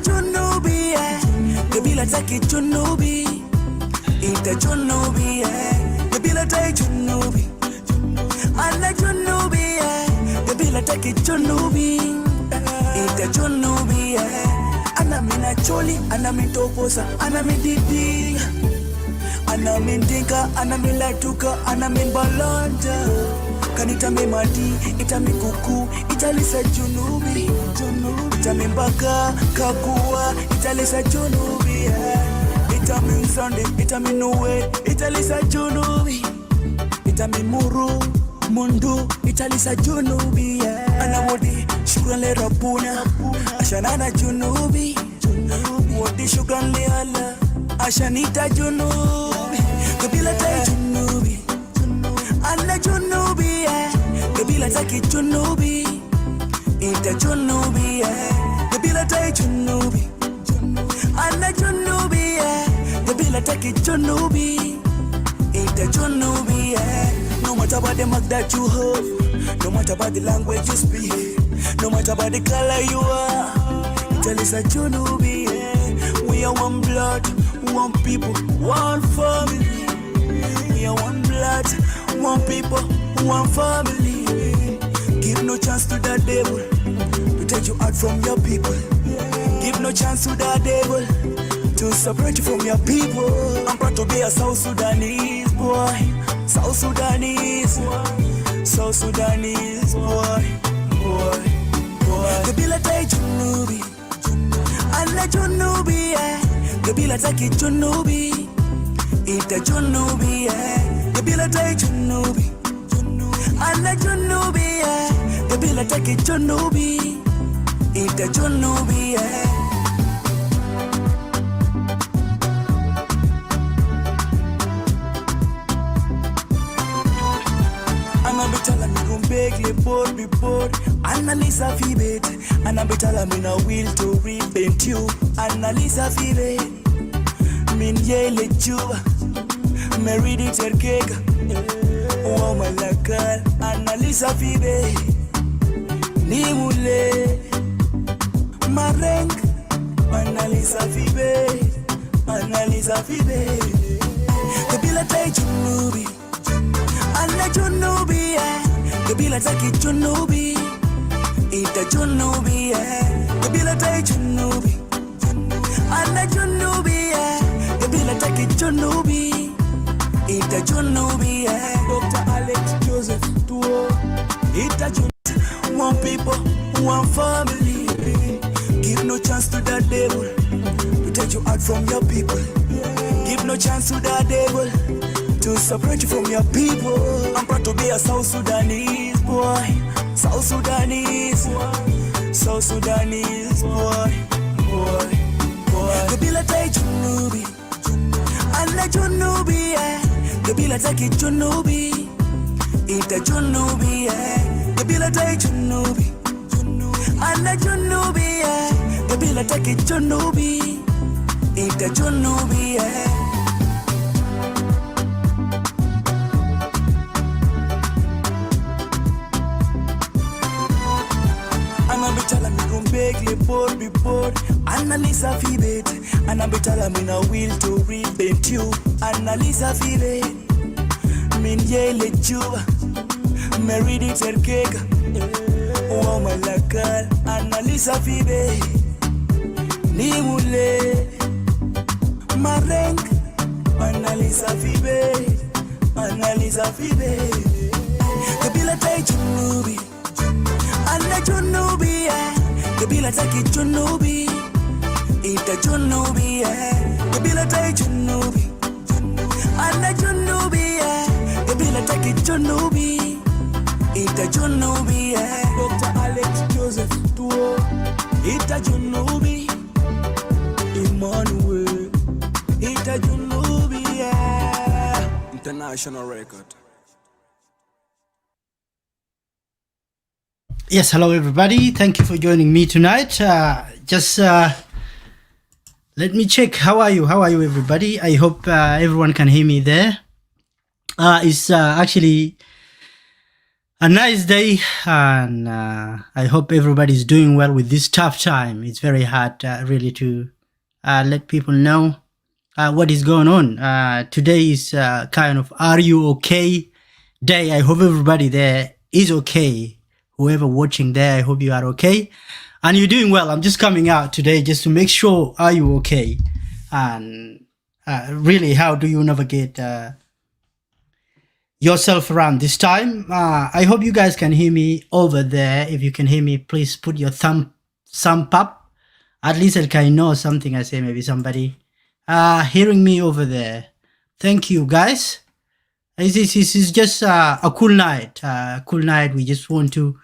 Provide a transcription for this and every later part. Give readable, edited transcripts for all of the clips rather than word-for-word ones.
Junubi, Kabila Taki Junubi, Ita Junubi, Kabila Tai Junubi, Anna Junubi, Kabila Taki Junubi, Ita Junubi, Anna Mina Choli, Anna Mitoposa, Anna Mididi, Anna Mindinka, Anna Milatuka, Anna Mimbalanda. Kanitame mati, itame kuku, italisa Junubi, itame mbaka, kakua, italisa Junubi, itame Sunday, itame Nuwe, italisa Junubi, itame Muru, Mundu, italisa Junubi, Anawodi, Shukrale Rapuna, Ashanana Junubi, Wodi Shukrale Ala, Ashanita Junubi, Kabila Tai Junubi, Anna Junubi, Kabila Taki Junubi, Ita Junubi, Kabila Tai Junubi, Anna Junubi, Kabila Taki Junubi, Ita Junubi. No matter about the mark that you have, no matter about the language you speak, no matter about the color you are, tell us a Junubi. We are one blood, one people, one family. We are one blood, one people, one family. Give no chance to the devil to take you out from your people. Give no chance to the devil to separate you from your people. I'm proud to be a South Sudanese boy, South Sudanese, South Sudanese boy. Kabila Tai Junubi, Anna Junubi, Kabila Taki Junubi, Ita Junubi, Kabila Tai Junubi, Anna Junubi, Kabila Taki Junubi, Ita Junubi. Anabitala mi rumbekle board be board, Annalisa Fibet, Anabitala mi na will to repent you, Annalisa Fibet, min yele juba, meridi terkega, wama lakal, Annalisa Fibet, nimule, mareng, Annalisa Fibet, Annalisa Fibet, Kabila Tai Junubi, Anna Junubi, Kabila Taki Junubi, Ita Junubi, Kabila Tai Junubi, Anna Junubi, Kabila Taki Junubi, Ita Junubi, Dr. Alex Joseph Tuo, Ita Junubi, one people, one family. Give no chance to the devil to take you out from your people. Give no chance to the devil to separate you from your people. I'm proud to be a South Sudanese boy, South Sudanese, South Sudanese boy. Kabila Tai Junubi, Anna Junubi, Kabila Taki Junubi, Ita Junubi, Kabila Tai Junubi, Anna Junubi, Kabila Taki Junubi, Ita Junubi. Anabitala mi rumbekle board be board, Annalisa Fibet, Anabitala mi na will to repent you, Annalisa Fibet, min yele juba, meridi terkega, wama lakal, Annalisa Fibet, nimule, mareng, Annalisa Fibet, Annalisa Fibet, Kabila Tai Junubi, Anna Junubi, Kabila Taki Junubi, Ita Junubi, Kabila Tai Junubi, Anna Junubi, Kabila Taki Junubi, Ita Junubi, Dr. Alex Joseph Tuo, Ita Junubi, Emmanuel, Ita Junubi, international record. Yes, hello everybody. Thank you for joining me tonight. Just let me check. How are you? How are you, everybody? I hope everyone can hear me there. It's actually a nice day, and I hope everybody's doing well with this tough time. It's very hard, really, to let people know what is going on. Today is kind of "Are you okay?" day. I hope everybody there is okay. Whoever watching there, I hope you are okay and you're doing well. I'm just coming out today just to make sure are you okay, and really, how do you navigate yourself around this time. I hope you guys can hear me over there. If you can hear me, please put your thumb up. At least I can know something I say. Maybe somebody hearing me over there. Thank you, guys. This is just a cool night. Cool night. We just want to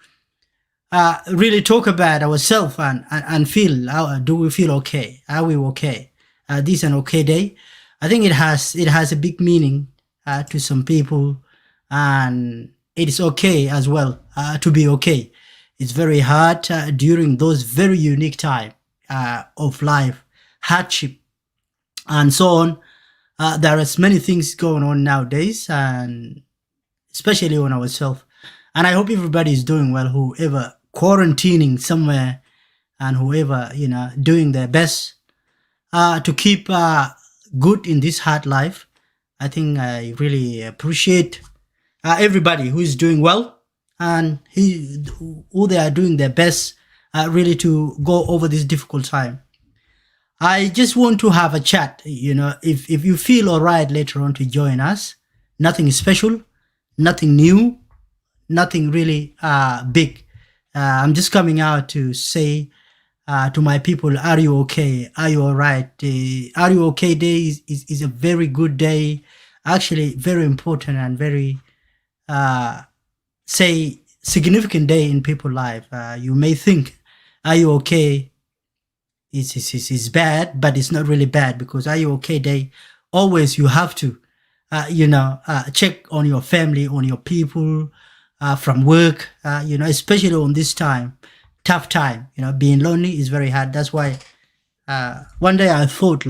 really talk about ourselves and feel. Do we feel okay? Are we okay? This is an okay day. I think it has a big meaning to some people. And it is okay as well to be okay. It's very hard during those very unique time of life, hardship, and so on. There is many things going on nowadays, and especially on ourselves. And I hope everybody is doing well. Whoever quarantining somewhere, and whoever doing their best to keep good in this hard life. I think I really appreciate everybody who is doing well and who they are doing their best really to go over this difficult time. I just want to have a chat. If you feel all right later on to join us, nothing special, nothing new, nothing really big. I'm just coming out to say to my people, are you okay? Are you all right? Are you okay day is a very good day, actually very important and very say significant day in people's life. You may think, are you okay? It's bad, but it's not really bad, because are you okay day? Always you have to, check on your family, on your people, from work, especially on this time, tough time, being lonely is very hard. That's why one day I thought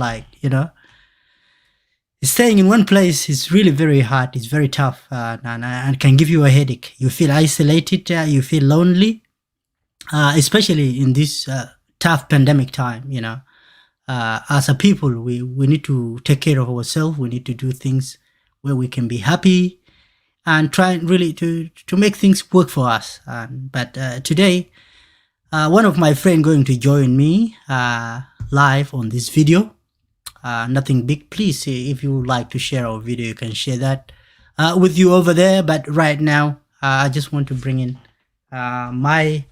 staying in one place is really very hard. It's very tough and can give you a headache. You feel isolated, you feel lonely, especially in this tough pandemic time. As a people, we need to take care of ourselves. We need to do things where we can be happy and try really to make things work for us. But today, one of my friends going to join me live on this video. Nothing big. Please, if you would like to share our video, you can share that with you over there. But right now, I just want to bring in my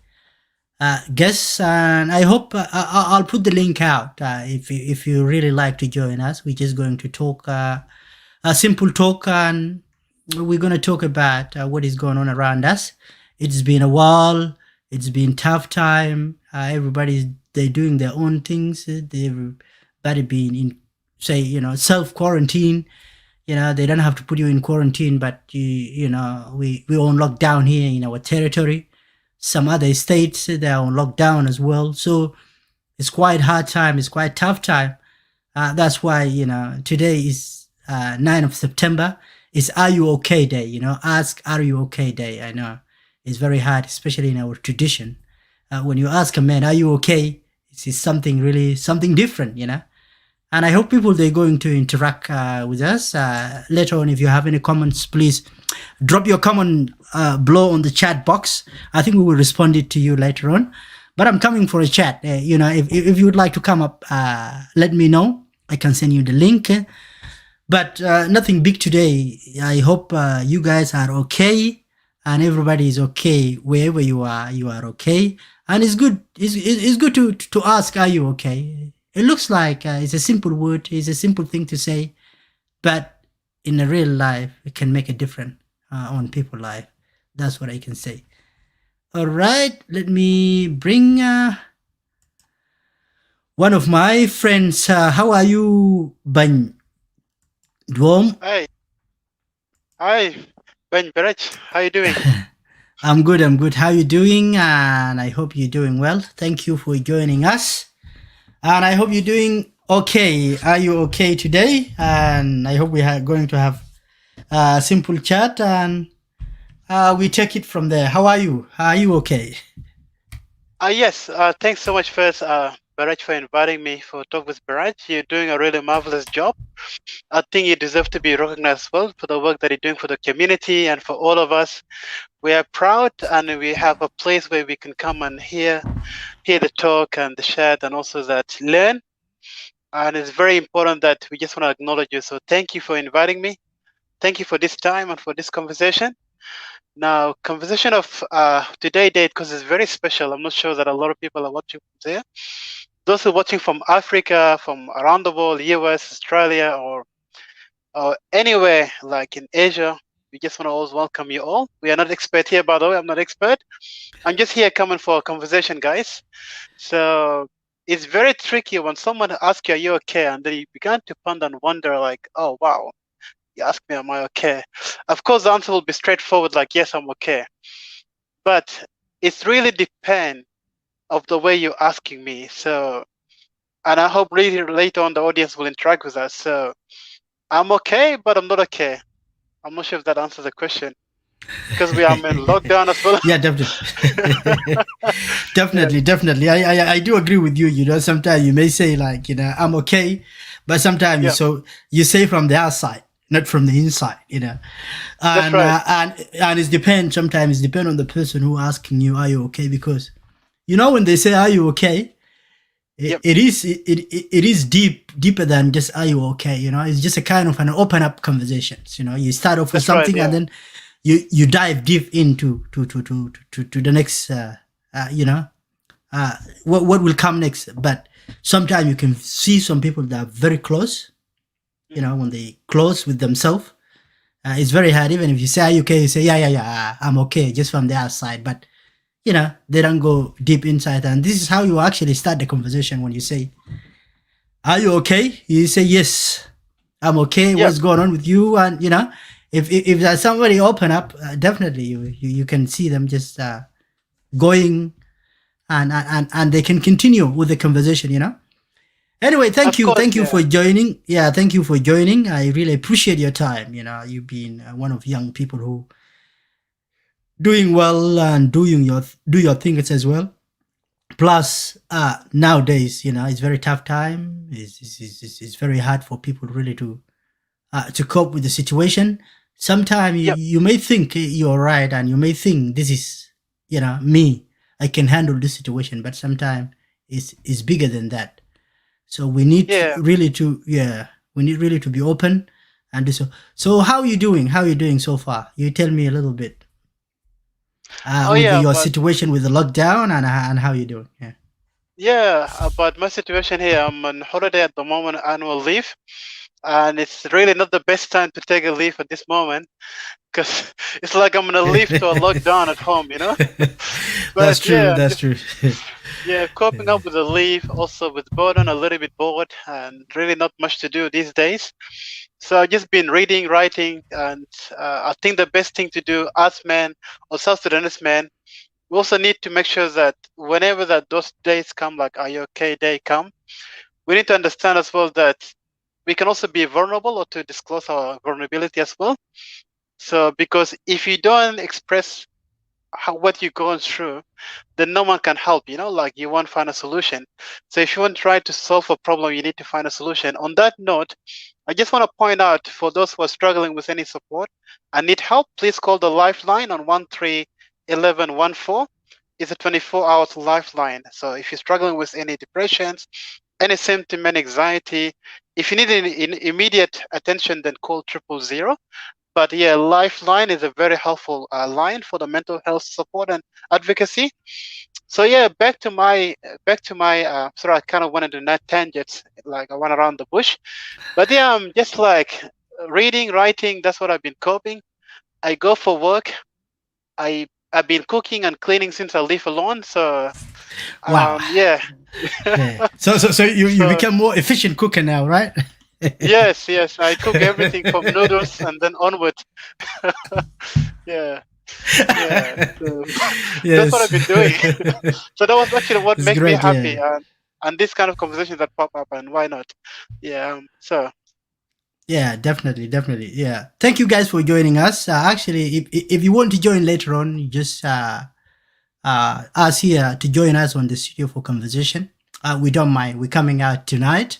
guests, and I hope I'll put the link out. If you really like to join us, we're just going to talk a simple talk, and we're going to talk about what is going on around us. It's been a while. It's been tough time. They're doing their own things. Everybody being in, say, self quarantine. They don't have to put you in quarantine, but we're on lockdown here in our territory. Some other states, they're on lockdown as well. So it's quite hard time. It's quite tough time. That's why today is 9th of September. It's Are You Okay Day. Ask Are You Okay Day. I know it's very hard, especially in our tradition. When you ask a man, are you okay? It's something different. And I hope people, they're going to interact with us later on. If you have any comments, please drop your comment below on the chat box. I think we will respond it to you later on. But I'm coming for a chat. If you would like to come up, let me know. I can send you the link. But nothing big today. I hope you guys are okay, and everybody is okay wherever you are. You are okay, and it's good. It's good to ask, are you okay? It looks like it's a simple word, it's a simple thing to say, but in a real life, it can make a difference on people's life. That's what I can say. All right, let me bring one of my friends. How are you, Ban Dwom? Hi, Ben Barrett. How you doing? I'm good. How you doing? And I hope you're doing well. Thank you for joining us. And I hope you're doing okay. Are you okay today? And I hope we are going to have a simple chat. And we take it from there. How are you? Are you okay? Yes, thanks so much first, Baraj, for inviting me for Talk with Baraj. You're doing a really marvelous job. I think you deserve to be recognized well for the work that you're doing for the community and for all of us. We are proud and we have a place where we can come and hear the talk and the chat and also that learn. And it's very important that we just want to acknowledge you. So thank you for inviting me. Thank you for this time and for this conversation. Now, conversation of today date, because it's very special. I'm not sure that a lot of people are watching from there. Those who are watching from Africa, from around the world, US, Australia, or anywhere like in Asia, we just want to always welcome you all. We are not expert here, by the way. I'm not expert. I'm just here coming for a conversation, guys. So it's very tricky when someone asks you, are you okay? And then you began to ponder and wonder like, oh, wow, you ask me, am I okay? Of course, the answer will be straightforward, like, yes, I'm okay. But it really depends of the way you're asking me. So, and I hope really later on the audience will interact with us. So I'm okay, but I'm not okay. I'm not sure if that answers the question. Because we are in lockdown as well. Yeah, definitely. Definitely. I do agree with you. You know, sometimes you may say like, you know, I'm okay, but sometimes you say from the outside, not from the inside, you know. That's And right. and it depends. Sometimes it depends on the person who asking you, are you okay? Because you know when they say, are you okay? It is deeper than just are you okay, you know. It's just a kind of an open up conversations, you know. You start off with That's right. something and then you dive deep into to the next you know, what will come next. But sometimes you can see some people that are very close, you know, when they close with themselves. It's very hard. Even if you say, are you okay? You say, yeah, I'm okay, just from the outside. But you know, they don't go deep inside. And this is how you actually start the conversation. When you say, are you okay? You say, yes, I'm okay. What's going on with you? And you know, if there's somebody open up, definitely you can see them just going and they can continue with the conversation, you know. Anyway, thank you for joining. Yeah, thank you for joining. I really appreciate your time. You know, you've been one of young people who doing well and do your things as well. Plus, nowadays, you know, it's very tough time. It's very hard for people really to cope with the situation. Sometimes you may think you're right, and you may think this is, you know, me. I can handle this situation, but sometimes it's bigger than that. So we need really to be open and do so. So how are you doing? How are you doing so far? You tell me a little bit. With your situation with the lockdown and how you doing? About my situation here, I'm on holiday at the moment, annual leave, and it's really not the best time to take a leave at this moment because it's like I'm gonna leave to a lockdown at home, you know. But that's true. Coping up with the leave, also with burden, a little bit bored, and really not much to do these days. So I've just been reading, writing, and I think the best thing to do as men or South Sudanese men, we also need to make sure that whenever that those days come, like are you okay day come, we need to understand as well that we can also be vulnerable or to disclose our vulnerability as well. So because if you don't express what you're going through, then no one can help, you know, like you won't find a solution. So if you want to try to solve a problem, you need to find a solution. On that note, I just want to point out for those who are struggling with any support and need help, please call the lifeline on 131114. It's a 24-hour lifeline. So if you're struggling with any depressions, any symptom, any anxiety, if you need any immediate attention, then call 000. But yeah, Lifeline is a very helpful line for the mental health support and advocacy. So yeah, back to my sorry, I kind of went into net tangents, like I went around the bush. But yeah, I'm just like reading, writing. That's what I've been coping. I go for work. I've been cooking and cleaning since I live alone. So wow. Yeah. So you become more efficient cooker now, right? Yes, I cook everything from noodles and then onward. So, that's what I've been doing. So that was actually what makes me happy, and this kind of conversations that pop up, and why not? Yeah, definitely, definitely. Yeah. Thank you guys for joining us. Actually, if you want to join later on, you just ask here to join us on the studio for conversation. We don't mind. We're coming out tonight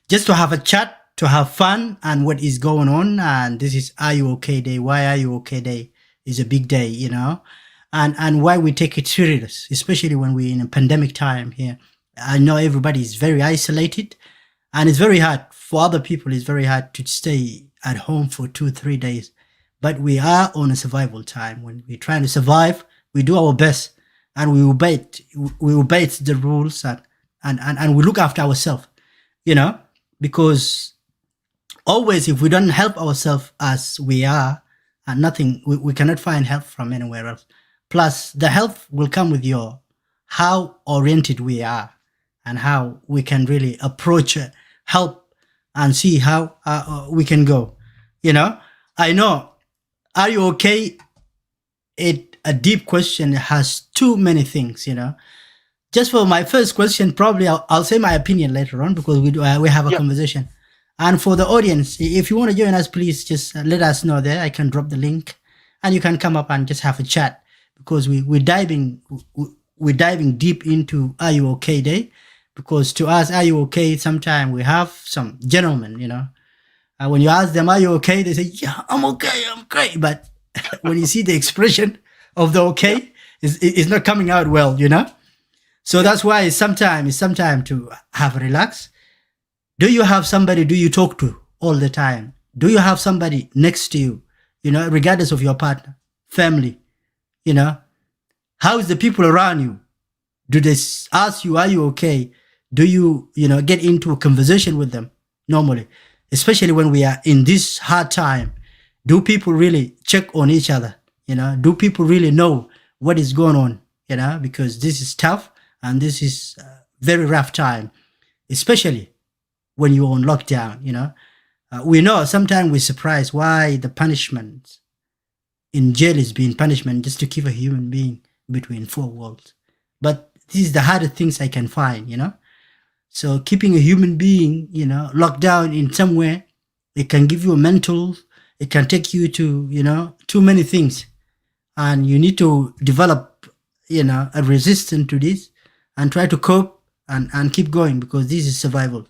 just to have a chat, to have fun, and what is going on. And this is Are You Okay Day? Why Are You Okay Day is a big day, you know, and why we take it serious, especially when we're in a pandemic time here. I know everybody is very isolated, and it's very hard for other people. It's very hard to stay at home for 2 3 days, but we are on a survival time. When we're trying to survive, we do our best, and we obey the rules, and we look after ourselves, you know, because always if we don't help ourselves as we are, and nothing, we cannot find help from anywhere else. Plus the help will come with your how oriented we are, and how we can really approach help, and see how we can go, you know. I know, are you okay, a deep question, has too many things, you know. Just for my first question, probably I'll say my opinion later on, because we have a Yeah. conversation. And for the audience, if you want to join us, please just let us know there. I can drop the link, and you can come up and just have a chat, because we're diving deep into Are You Okay Day, because to us, Are You Okay? Sometimes we have some gentlemen, you know. When you ask them, Are you okay? They say, Yeah, I'm okay, I'm great. But when you see the expression of the Yeah. okay, is not coming out well, you know. So Yeah. that's why it's sometime to have relax. Do you have somebody do you talk to all the time? Do you have somebody next to you, you know, regardless of your partner, family, you know? How is the people around you? Do they ask you, are you okay? Do you, you know, get into a conversation with them normally? Especially when we are in this hard time. Do people really check on each other? You know, do people really know what is going on? You know, because this is tough, and this is a very rough time, especially when you're on lockdown, you know. We know sometimes we're surprised why the punishment in jail is being punishment just to keep a human being between four walls. But this is the hardest things I can find, you know. So keeping a human being, you know, locked down in somewhere, it can give you a mental, it can take you to, you know, too many things. And you need to develop, you know, a resistance to this, and try to cope, and keep going, because this is survival.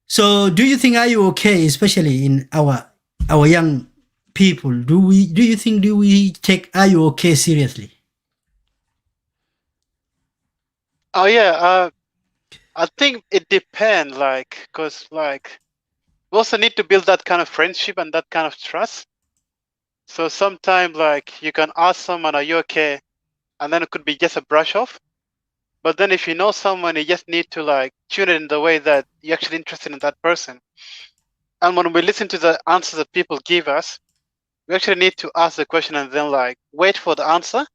So do you think, are you okay, especially in our young people? Do we take Are You Okay seriously? Oh yeah. I think it depends, like, cause like we also need to build that kind of friendship and that kind of trust. So sometimes, like, you can ask someone, "Are you okay?" and then it could be just a brush off. But then if you know someone, you just need to like tune it in the way that you're actually interested in that person. And when we listen to the answers that people give us, we actually need to ask the question and then like wait for the answer,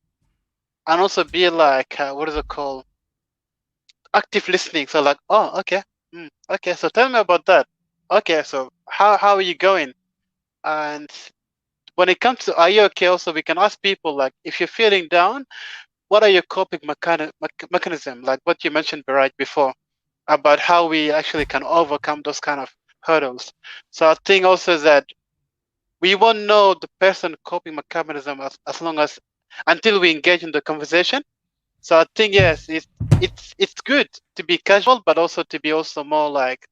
and also be like, what is it called? Active listening. So like, oh, okay, okay. So tell me about that. Okay, so how are you going? And when it comes to are you okay, also we can ask people like, if you're feeling down, what are your coping mechanism? Like what you mentioned right before about how we actually can overcome those kind of hurdles. So I think also that we won't know the person coping mechanism as long as until we engage in the conversation. So I think yes, it's good to be casual, but also to be also more like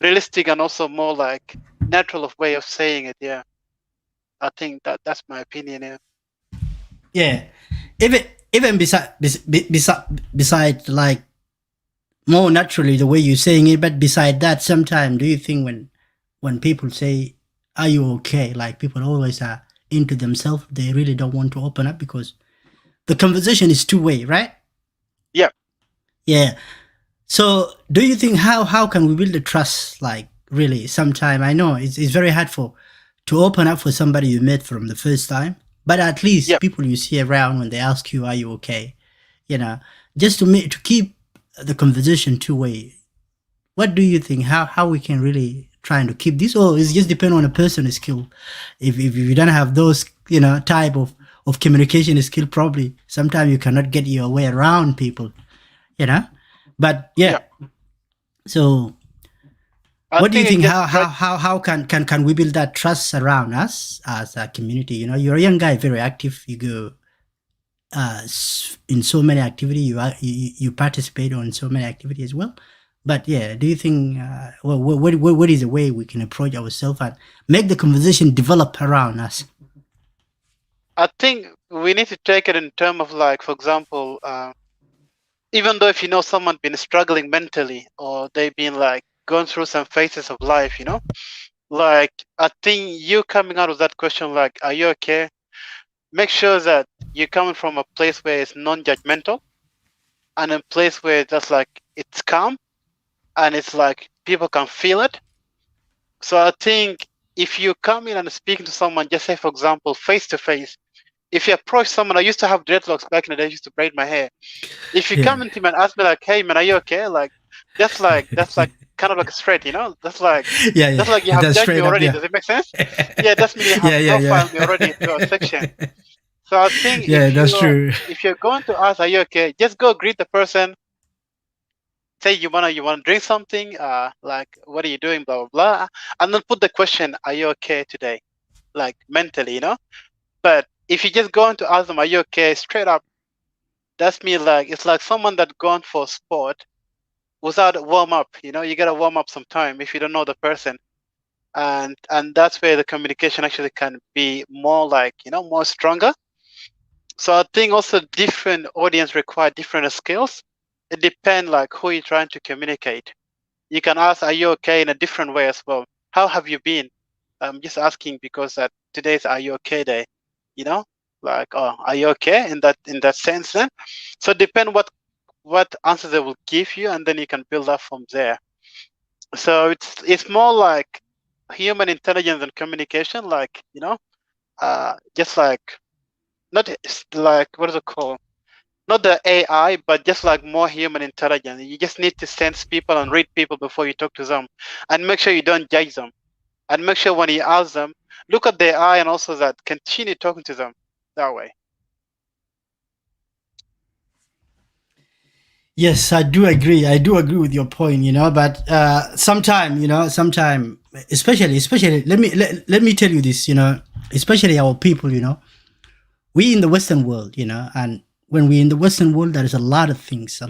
realistic and also more like natural of way of saying it. Yeah, I think that's my opinion. Yeah. Yeah. Even beside like more naturally the way you're saying it, but beside that, sometimes do you think when people say, Are you okay? Like people always are into themselves. They really don't want to open up, because the conversation is two-way, right? Yeah. Yeah. So do you think how can we build the trust? Like really, sometime I know it's very hard to open up for somebody you met from the first time, but at least Yeah. people you see around, when they ask you, Are you okay? You know, just to keep the conversation two-way. What do you think? How we can really trying to keep this? Or it's just depend on a person's skill. If you don't have those, you know, type of communication skill, probably sometimes you cannot get your way around people, you know. But yeah, Yeah. so What do you think it think? just How can we build that trust around us as a community? You know, you're a young guy, very active. You go in so many activities. You participate on so many activities as well. But yeah, do you think what is a way we can approach ourselves and make the conversation develop around us? I think we need to take it in terms of like, for example, even though if you know someone been struggling mentally or they've been like going through some phases of life, you know, like I think you coming out of that question like, are you okay? Make sure that you're coming from a place where it's non-judgmental and a place where just like it's calm and it's like people can feel it. So I think if you come in and speaking to someone, just say for example, face to face, if you approach someone, I used to have dreadlocks back in the day, I used to braid my hair. If you Yeah. come into me and ask me like, hey man, are you okay? Like that's like kind of like straight, you know? That's like Yeah, that's like you have that's judged me straight up. already. Yeah. Does it make sense? Yeah, that's mean you have profiled me already into a section. So I think Yeah, that's true. if you're going to ask, are you okay? Just go greet the person. Say you wanna drink something. Like what are you doing? Blah blah blah. And then put the question, are you okay today? Like mentally, you know. But if you just go on to ask them, are you okay? Straight up, that's me. Like it's like someone that gone for sport without a warm up. You know, you gotta warm up sometime if you don't know the person, and that's where the communication actually can be more like more stronger. So I think also different audience require different skills. It depends like who you're trying to communicate. You can ask, are you okay in a different way as well. How have you been? I'm just asking because that today's are you okay day, you know? Like, oh, are you okay in that sense then? So depend what answer they will give you and then you can build up from there. So it's more like human intelligence and communication, like, just like not like what is it called? Not the AI, but just like more human intelligence. You just need to sense people and read people before you talk to them, and make sure you don't judge them, and make sure when you ask them, look at their eye, and also that continue talking to them that way. Yes, I do agree. I do agree with your point, but sometime, especially let me tell you this, especially our people, we in the Western world, and when we in the Western world, there is a lot of things.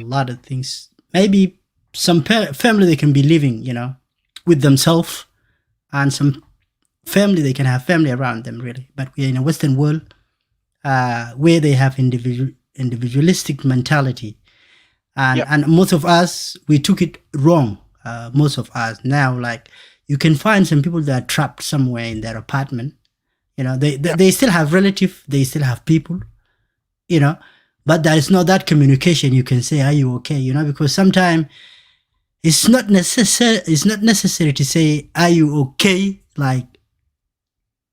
Maybe some family they can be living, with themselves, and some family they can have family around them, really. But we are in a Western world where they have individualistic mentality, and most of us we took it wrong. Most of us now, like you can find some people that are trapped somewhere in their apartment. They still have relatives, they still have people, but there is not that communication. You can say, are you okay? Because sometimes it's not necessary to say, are you okay? Like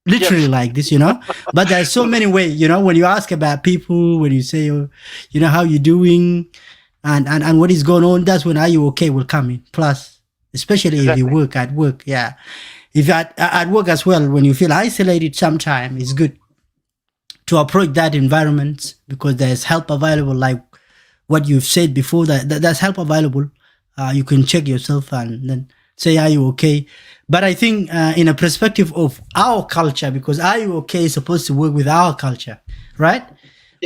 literally like this, but there's so many ways, when you ask about people, when you say, how you doing and what is going on, that's when are you okay will come in. Plus, especially if you work at work. Yeah. If you're at work as well, when you feel isolated sometime, it's good to approach that environment because there's help available, like what you've said before, that's help available. You can check yourself and then say, are you okay? But I think in a perspective of our culture, because are you okay is supposed to work with our culture, right?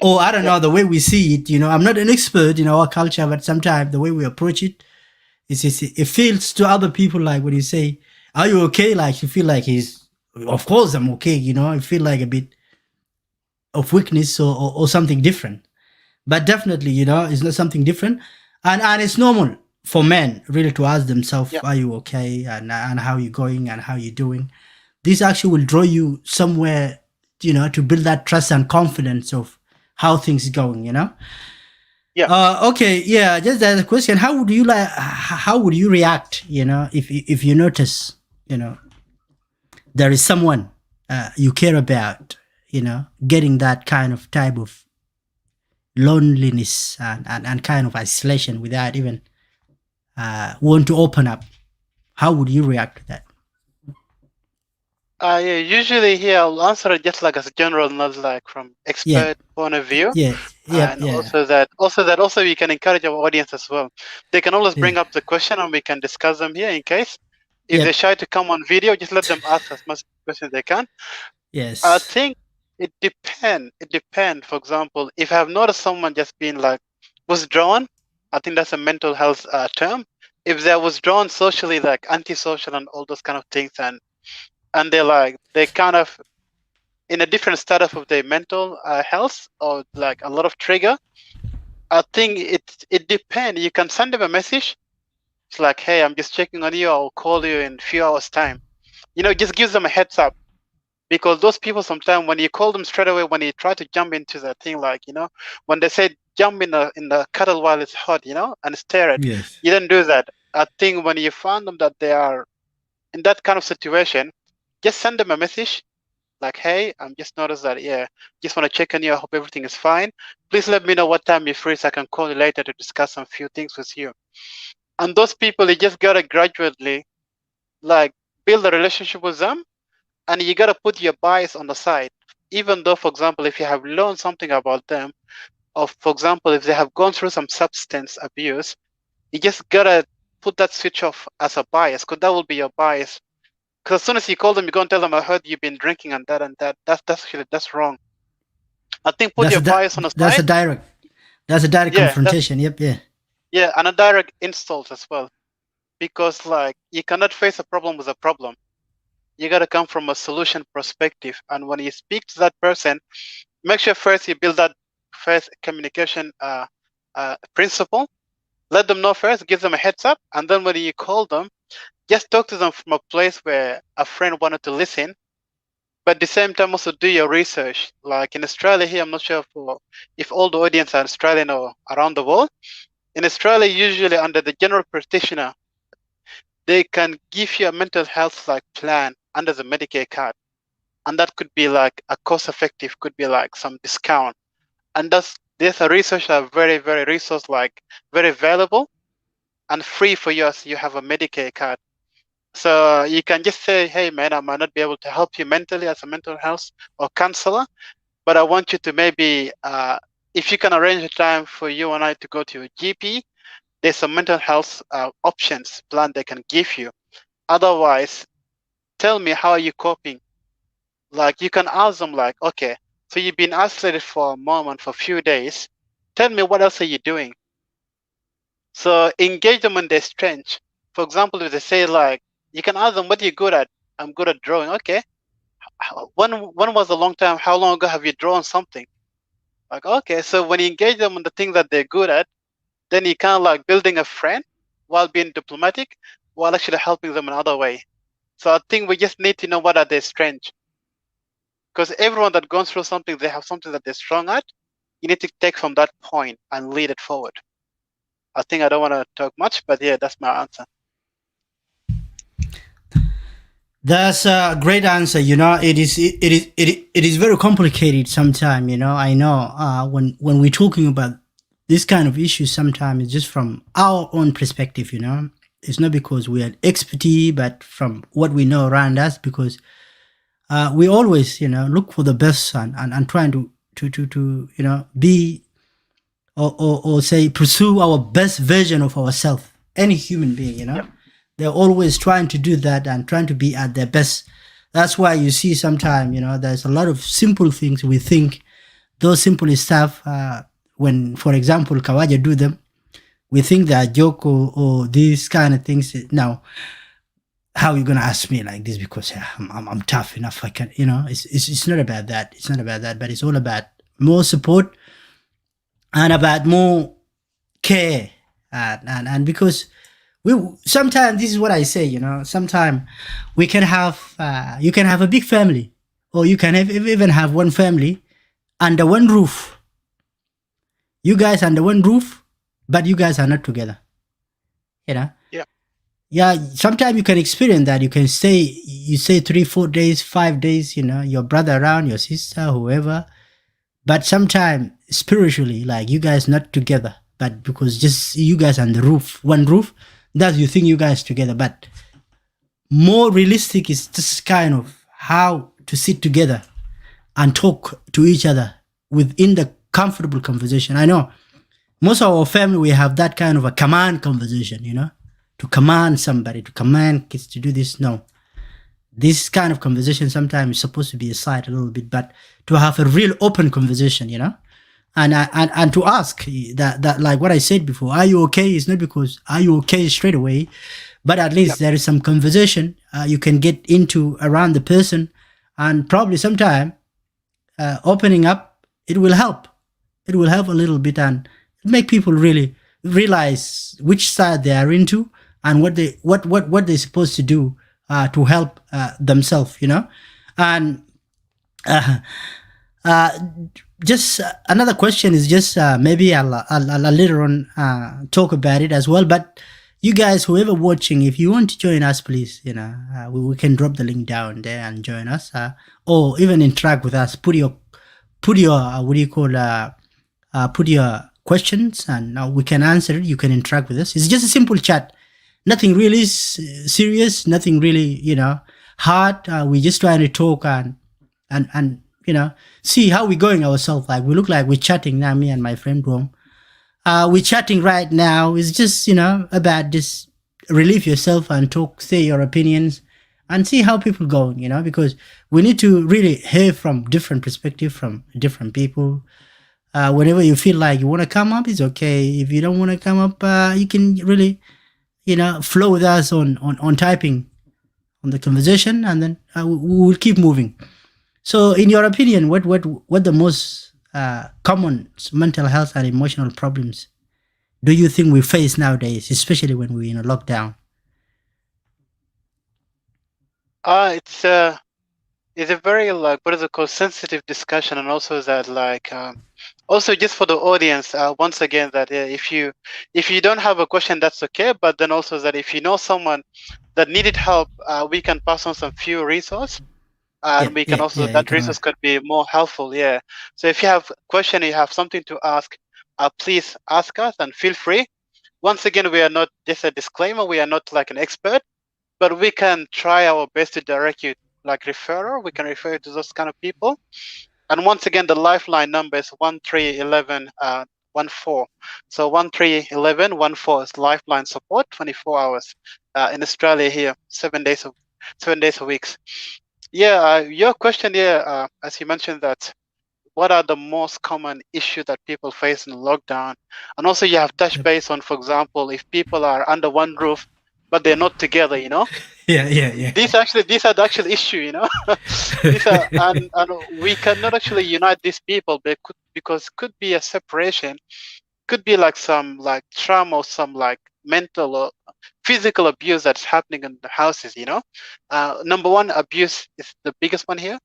Or I don't know, the way we see it, I'm not an expert in our culture, but sometimes the way we approach it, it feels to other people like when you say, are you okay? Like you feel like of course I'm okay, I feel like a bit of weakness or something different. But definitely, it's not something different. And it's normal for men really to ask themselves, are you okay? And how you going and how you doing? This actually will draw you somewhere, to build that trust and confidence of how things are going, Okay, yeah, just as a question, how would you react, if you notice, there is someone you care about, getting that kind of type of loneliness and kind of isolation without even want to open up. How would you react to that? Yeah, usually here I'll answer it just like as a general, not like from expert point of view. Also we can encourage our audience as well. They can always bring up the question and we can discuss them here in case. If Yep. they're shy to come on video, just let them ask as much questions they can. Yes. I think it depends. It depends. For example, if I have noticed someone just being like withdrawn, I think that's a mental health term. If they're withdrawn socially, like antisocial and all those kind of things, and they're kind of in a different status of their mental health, or like a lot of trigger, I think it depends. You can send them a message. It's like, hey, I'm just checking on you. I'll call you in a few hours time. Just gives them a heads up. Because those people sometimes when you call them straight away, when you try to jump into the thing, like, when they say jump in the kettle while it's hot, and stir it, Yes. you don't do that. I think when you find them that they are in that kind of situation, just send them a message like, hey, I'm just noticed that, just want to check on you. I hope everything is fine. Please let me know what time you're free so I can call you later to discuss some few things with you. And those people, you just got to gradually like build a relationship with them. And you got to put your bias on the side. Even though, for example, if you have learned something about them, or for example, if they have gone through some substance abuse, you just got to put that switch off as a bias, because that will be your bias. Because as soon as you call them, you're going to tell them, I heard you've been drinking and that and that. That's wrong. I think put your bias on the That's a side. direct confrontation. Yep. Yeah. Yeah, and a direct insult as well. Because like you cannot face a problem with a problem. You got to come from a solution perspective. And when you speak to that person, make sure first you build that first communication principle. Let them know first, give them a heads up. And then when you call them, just talk to them from a place where a friend wanted to listen. But at the same time, also do your research. Like in Australia here, I'm not sure if all the audience are Australian or around the world. In Australia, usually under the general practitioner, they can give you a mental health like plan under the Medicare card. And that could be like a cost effective, could be like some discount. And there's a research that are very, very resource, like very valuable and free for you as you have a Medicare card. So you can just say, hey man, I might not be able to help you mentally as a mental health or counselor, but I want you to maybe, if you can arrange a time for you and I to go to a GP, there's some mental health options plan they can give you. Otherwise, tell me, how are you coping? Like you can ask them like, okay, so you've been isolated for a moment, for a few days. Tell me, what else are you doing? So engage them in their strengths. For example, if they say like, you can ask them, what are you good at? I'm good at drawing. Okay. When was a long time? How long ago have you drawn something? Like, okay. So when you engage them in the thing that they're good at, then you kind of like building a friend while being diplomatic, while actually helping them another way. So I think we just need to know what are their strengths. Because everyone that goes through something, they have something that they're strong at. You need to take from that point and lead it forward. I think I don't want to talk much, but yeah, that's my answer. That's a great answer. It is very complicated sometimes. I know when we're talking about this kind of issues, sometimes it's just from our own perspective. It's not because we are expertise, but from what we know around us. Because we always, look for the best and trying to be or say pursue our best version of ourselves. Any human being, Yep. They're always trying to do that and trying to be at their best. That's why you see sometimes, there's a lot of simple things we think those simple stuff, when, for example, Kawaja do them, we think they are joke or these kind of things. Now, how are you gonna ask me like this? Because I'm tough enough. I can, it's not about that. It's not about that, but it's all about more support and about more care. And because sometimes this is what I say, sometimes we can have, you can have a big family, or you can even have one family under one roof. You guys under one roof, but you guys are not together. Yeah, sometimes you can experience that. You can stay 3-4 days, 5 days, your brother around, your sister, whoever. But sometimes spiritually, like you guys not together, but because just you guys on the roof, one roof, that you think you guys together. But more realistic is just kind of how to sit together and talk to each other within the comfortable conversation. I know most of our family, we have that kind of a command conversation, command somebody, to command kids to do this. No, this kind of conversation sometimes is supposed to be aside a little bit, but to have a real open conversation, and to ask that like what I said before, are you okay? It's not because are you okay straight away, but at least there is some conversation you can get into around the person, and probably sometime opening up, it will help. It will help a little bit and make people really realize which side they are into and what they're supposed to do to help themselves, and just another question is just maybe I'll later on talk about it as well. But you guys, whoever watching, if you want to join us, please, we can drop the link down there and join us, or even interact with us. Put your what do you call put your questions and we can answer it. You can interact with us. It's just a simple chat. Nothing really serious. Nothing really hard. We're just trying to talk and see how we're going ourselves. Like we look like we're chatting now, me and my friend Rom. We're chatting right now. It's just, about this, relieve yourself and talk, say your opinions and see how people go, because we need to really hear from different perspectives, from different people. Whenever you feel like you want to come up, it's okay. If you don't want to come up, you can really, flow with us on typing on the conversation, and then we will keep moving. So in your opinion, what the most common mental health and emotional problems do you think we face nowadays, especially when we're in a lockdown? It's a very sensitive discussion, and also that also just for the audience, once again, that if you don't have a question, that's okay. But then also that if you know someone that needed help, we can pass on some few resources. And we can also, that resource could be more helpful. Yeah. So if you have a question, you have something to ask, please ask us and feel free. Once again, we are not, just a disclaimer, we are not like an expert, but we can try our best to direct you, like referrer. We can refer you to those kind of people. And once again, the lifeline number is 131114. So 131114 is lifeline support, 24 hours in Australia here, 7 days a week. Yeah, your question here, as you mentioned, that what are the most common issues that people face in lockdown? And also you have touched base on, for example, if people are under one roof, but they're not together, Yeah. These are the actual issue, These are, and we cannot actually unite these people because could be a separation, could be like some like trauma or some like mental or physical abuse that's happening in the houses, Number one, abuse is the biggest one here.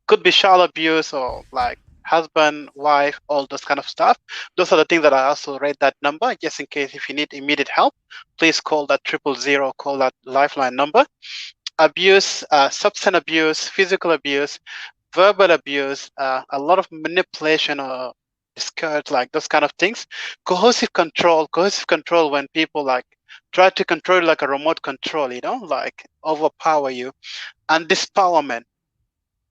Could be child abuse or like husband, wife, all those kind of stuff. Those are the things that I also rate that number, just in case if you need immediate help, please call that 000, call that lifeline number. Abuse, substance abuse, physical abuse, verbal abuse, a lot of manipulation or discourage, like those kind of things. Coercive control when people like try to control like a remote control, like overpower you. And dispowerment,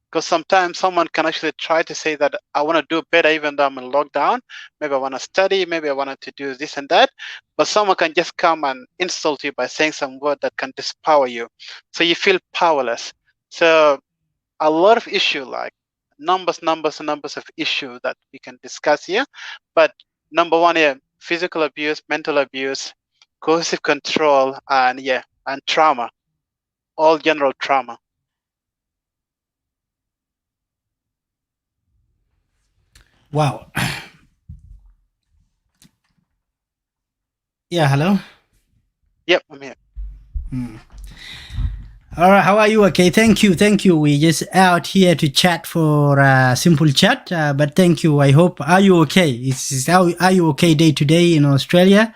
because sometimes someone can actually try to say that I want to do better even though I'm in lockdown. Maybe I want to study, maybe I wanted to do this and that, but someone can just come and insult you by saying some word that can dispower you. So you feel powerless. So a lot of issue, like numbers of issue that we can discuss here. But number one here, physical abuse, mental abuse, coercive control, and trauma, all general trauma. Wow. Yeah, hello? Yep, I'm here. All right, how are you? Okay, thank you. We just out here to chat for a simple chat, but thank you. I hope, are you okay? Are you okay day to day in Australia?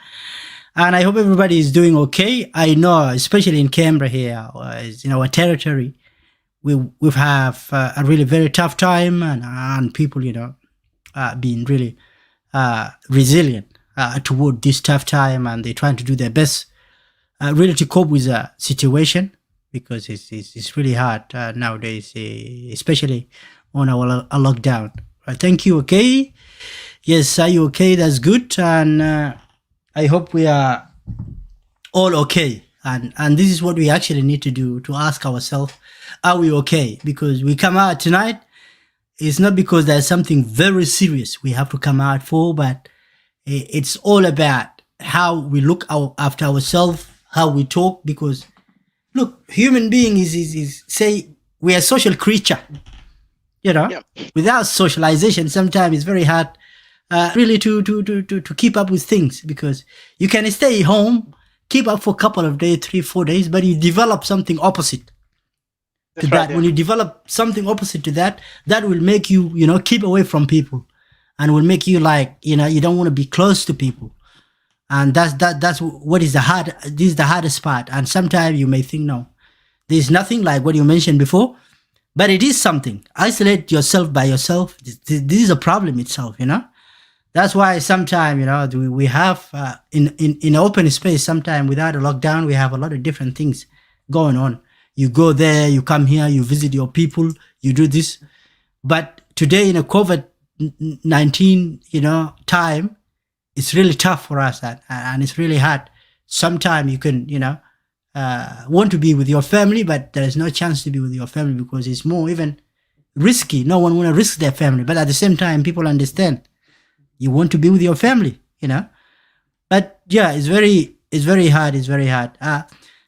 And I hope everybody is doing okay. I know, especially in Canberra here, in our territory, we've have a really very tough time, and people, being really resilient toward this tough time, and they're trying to do their best really to cope with the situation, because it's really hard nowadays, especially on our lockdown. Thank you. Okay. Yes, are you okay? That's good. And I hope we are all okay. And this is what we actually need to do, to ask ourselves, are we okay? Because we come out tonight, it's not because there's something very serious we have to come out for, but it's all about how we look after ourselves, how we talk. Because look, human being is say we are a social creature. You know, Yeah. without socialization, sometimes it's very hard really to keep up with things, because you can stay home, keep up for a couple of days, 3-4 days, but you develop something opposite to That's that. right. Yeah. When you develop something opposite to that, that will make you, keep away from people, and will make you like, you don't want to be close to people. And that's what is this is the hardest part. And sometimes you may think, no, there's nothing, like what you mentioned before, but it is something. Isolate yourself by yourself. This is a problem itself, That's why sometimes, we have in open space, sometimes without a lockdown, we have a lot of different things going on. You go there, you come here, you visit your people, you do this. But today in a COVID-19, time, it's really tough for us, and it's really hard. Sometimes you can, want to be with your family, but there is no chance to be with your family because it's more even risky. No one want to risk their family. But at the same time, people understand you want to be with your family, But yeah, it's very hard. It's very hard.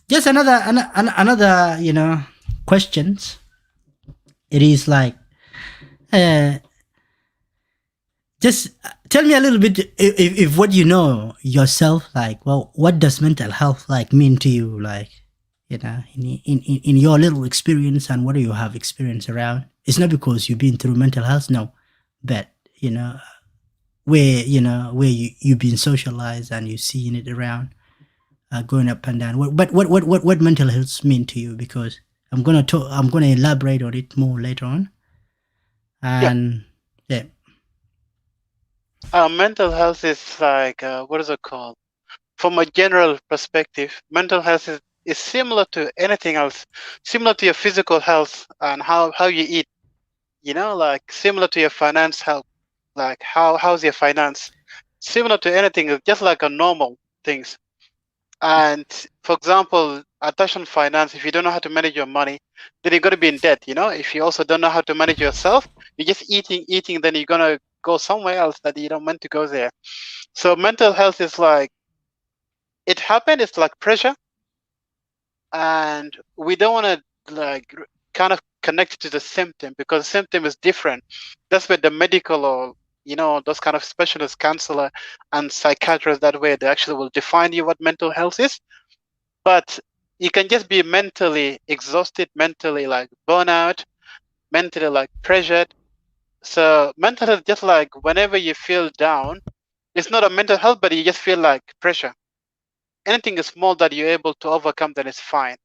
Just another questions. It is like, just tell me a little bit, if what you know yourself, like, well, what does mental health like mean to you, like, in your little experience, and what do you have experience around? It's not because you've been through mental health, no, but where you've been socialized and you've seen it around, going up and down. What mental health mean to you? Because I'm gonna elaborate on it more later on. And yeah. Mental health is like, what is it called? From a general perspective, mental health is similar to anything else, similar to your physical health and how you eat, like similar to your finance health, like how's your finance, similar to anything, it's just like a normal things. And for example, I touch on finance. If you don't know how to manage your money, then you're going to be in debt. If you also don't know how to manage yourself, you're just eating, then you're going to go somewhere else that you don't meant to go there. So mental health is like, it happened, it's like pressure, and we don't want to like kind of connect to the symptom, because the symptom is different. That's where the medical, or those kind of specialist counselor and psychiatrists, that way they actually will define you what mental health is. But you can just be mentally exhausted, mentally like burnout, mentally like pressured. So mental health, just like whenever you feel down, it's not a mental health, but you just feel like pressure. Anything is small that you're able to overcome, then it's fine.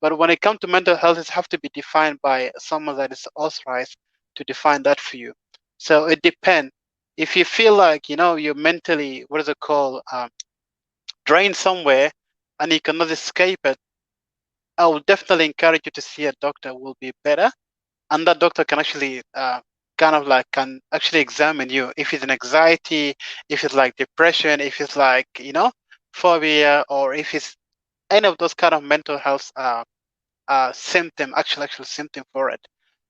But when it comes to mental health, it has to be defined by someone that is authorized to define that for you. So it depends. If you feel like, you're mentally, what is it called, drained somewhere, and you cannot escape it, I will definitely encourage you to see a doctor. Will be better. And that doctor can actually can actually examine you. If it's an anxiety, if it's like depression, if it's like, phobia, or if it's any of those kind of mental health symptom, actual symptom for it.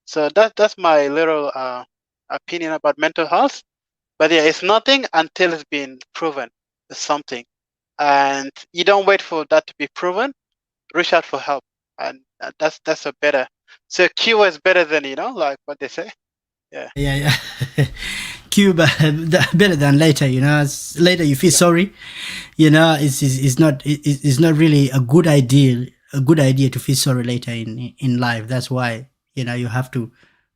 So that's my little opinion about mental health. But yeah, it's nothing until it's been proven it's something. And you don't wait for that to be proven. Reach out for help. And that's a better. So cure is better than, like what they say. Yeah. Yeah. Cuba better than later. Later you feel sorry. It's not really a good idea. A good idea to feel sorry later in life. That's why you have to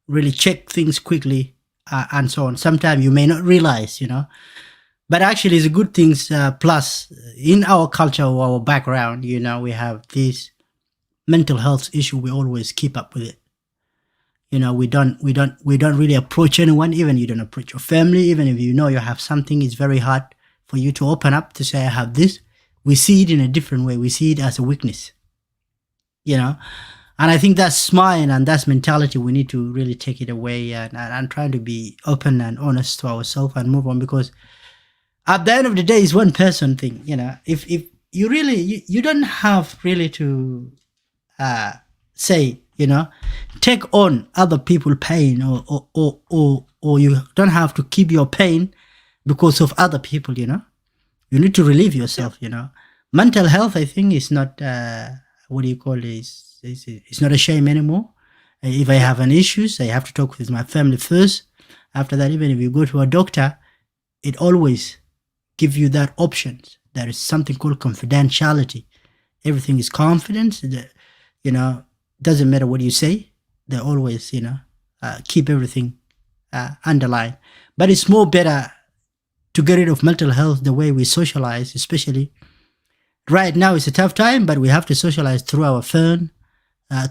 really check things quickly, and so on. Sometimes you may not realize, but actually it's a good thing. Plus, in our culture or our background, we have this mental health issue. We always keep up with it. We don't really approach anyone. Even you don't approach your family. Even if you have something, it's very hard for you to open up to say I have this. We see it in a different way. We see it as a weakness. And I think that's mine, and that's mentality. We need to really take it away and try to be open and honest to ourselves and move on, because at the end of the day, it's one person thing. If you really you don't have really to say, take on other people's pain, or you don't have to keep your pain because of other people. You need to relieve yourself. Mental health, I think, is not what do you call it? It's not a shame anymore. If I have an issues, I have to talk with my family first. After that, even if you go to a doctor, it always gives you that option. There is something called confidentiality. Everything is confidence. Doesn't matter what you say. They always, keep everything underlined. But it's more better to get rid of mental health the way we socialize, especially right now. It's a tough time, but we have to socialize through our phone,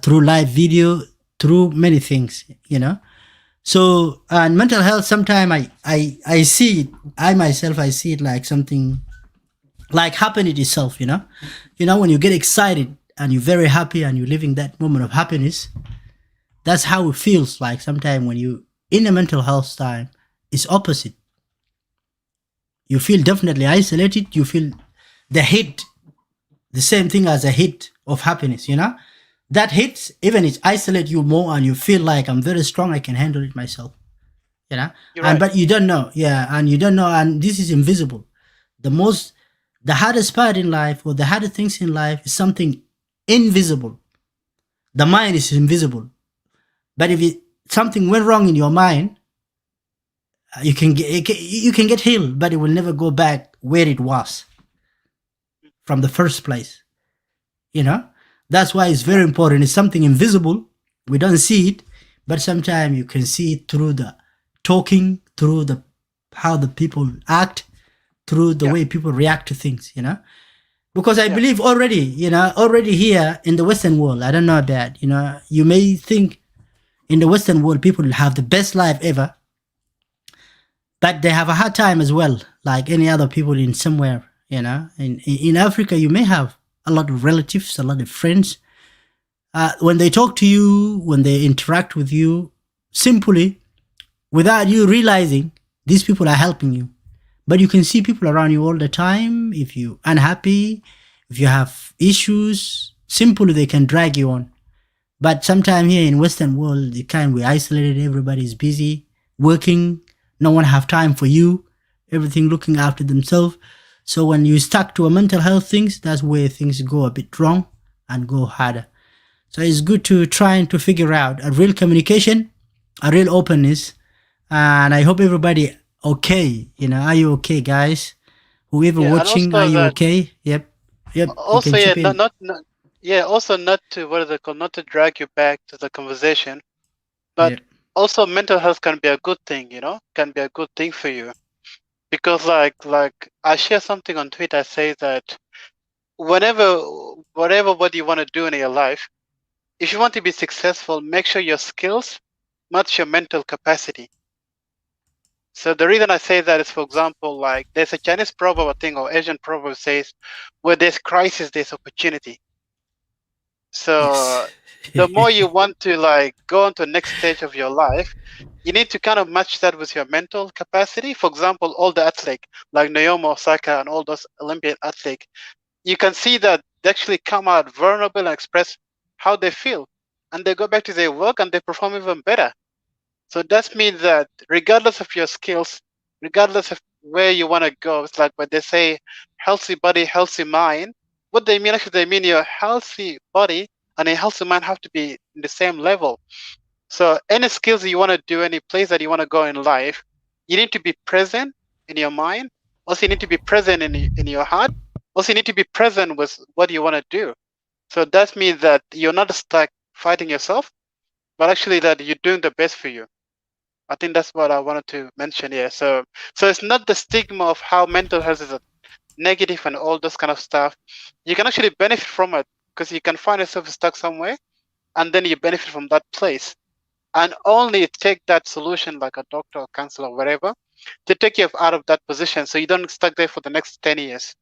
through live video, through many things, So, and mental health, sometimes I see it, I myself, I see it like something like happiness itself, when you get excited and you're very happy and you're living that moment of happiness, that's how it feels like. Sometimes when you in a mental health time, it's opposite. You feel definitely isolated. You feel the hit, the same thing as a hit of happiness, that hits, even it isolate you more, and you feel like I'm very strong, I can handle it myself, You're and right. but you don't know, and you don't know, and this is invisible. The hardest part in life, or the hardest things in life, is something invisible. The mind is invisible, but if something went wrong in your mind, you can get healed, but it will never go back where it was from the first place. That's why it's very important. It's something invisible. We don't see it, but sometimes you can see it through the talking, through the how the people act, through the way people react to things, Because I believe already here in the Western world, I don't know about, you may think in the Western world people have the best life ever, but they have a hard time as well, like any other people in somewhere, In Africa, you may have a lot of relatives, a lot of friends. When they talk to you, when they interact with you, simply, without you realizing, these people are helping you. But you can see people around you all the time. If you're unhappy, if you have issues, simply they can drag you on. But sometimes here in Western world, we're isolated, everybody's busy, working, no one have time for you, everything looking after themselves. So when you stuck to a mental health things, that's where things go a bit wrong and go harder. So it's good to try to figure out a real communication, a real openness, and I hope everybody okay. Are you okay, guys? Whoever watching, are you okay? Yep. Also, also not to what is it called? Not to drag you back to the conversation, but also mental health can be a good thing. Can be a good thing for you. Because like I share something on Twitter, I say that whatever what you want to do in your life, if you want to be successful, make sure your skills match your mental capacity. So the reason I say that is, for example, like there's a Chinese proverb, I think, or Asian proverb says, where there's crisis, there's opportunity. So the more you want to like go on to the next stage of your life, you need to kind of match that with your mental capacity. For example, all the athletes like Naomi Osaka and all those Olympian athletes, you can see that they actually come out vulnerable and express how they feel, and they go back to their work and they perform even better. So that means that regardless of your skills, regardless of where you want to go, it's like when they say healthy body, healthy mind, what they mean, actually, they mean your healthy body and a healthy mind have to be in the same level. So any skills that you want to do, any place that you want to go in life, you need to be present in your mind. Also, you need to be present in your heart. Also, you need to be present with what you want to do. So that means that you're not stuck fighting yourself, but actually that you're doing the best for you. I think that's what I wanted to mention here. So it's not the stigma of how mental health is a negative and all this kind of stuff. You can actually benefit from it because you can find yourself stuck somewhere, and then you benefit from that place. And only take that solution, like a doctor or counselor or whatever, to take you out of that position, so you don't stuck there for the next 10 years.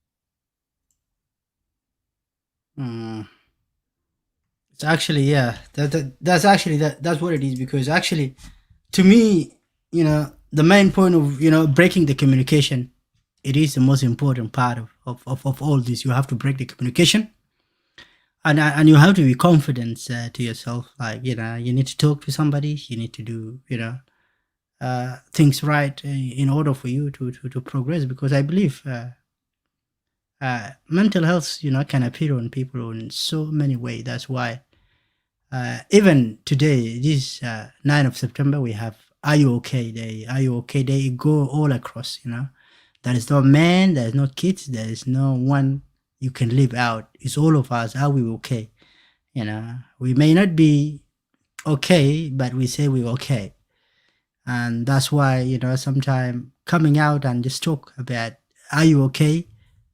It's actually, that's actually that's what it is. Because actually, to me, the main point of breaking the communication it is the most important part of all this. You have to break the communication, and you have to be confident to yourself. Like, you need to talk to somebody. You need to do things right in order for you to progress. Because I believe mental health can appear on people in so many ways. That's why even today, this 9th of September, we have Are You Okay Day. Are You Okay Day? Go all across. There is no man, there is no kids, there is no one you can leave out. It's all of us. Are we okay? We may not be okay, but we say we're okay. And that's why, sometimes coming out and just talk about, are you okay?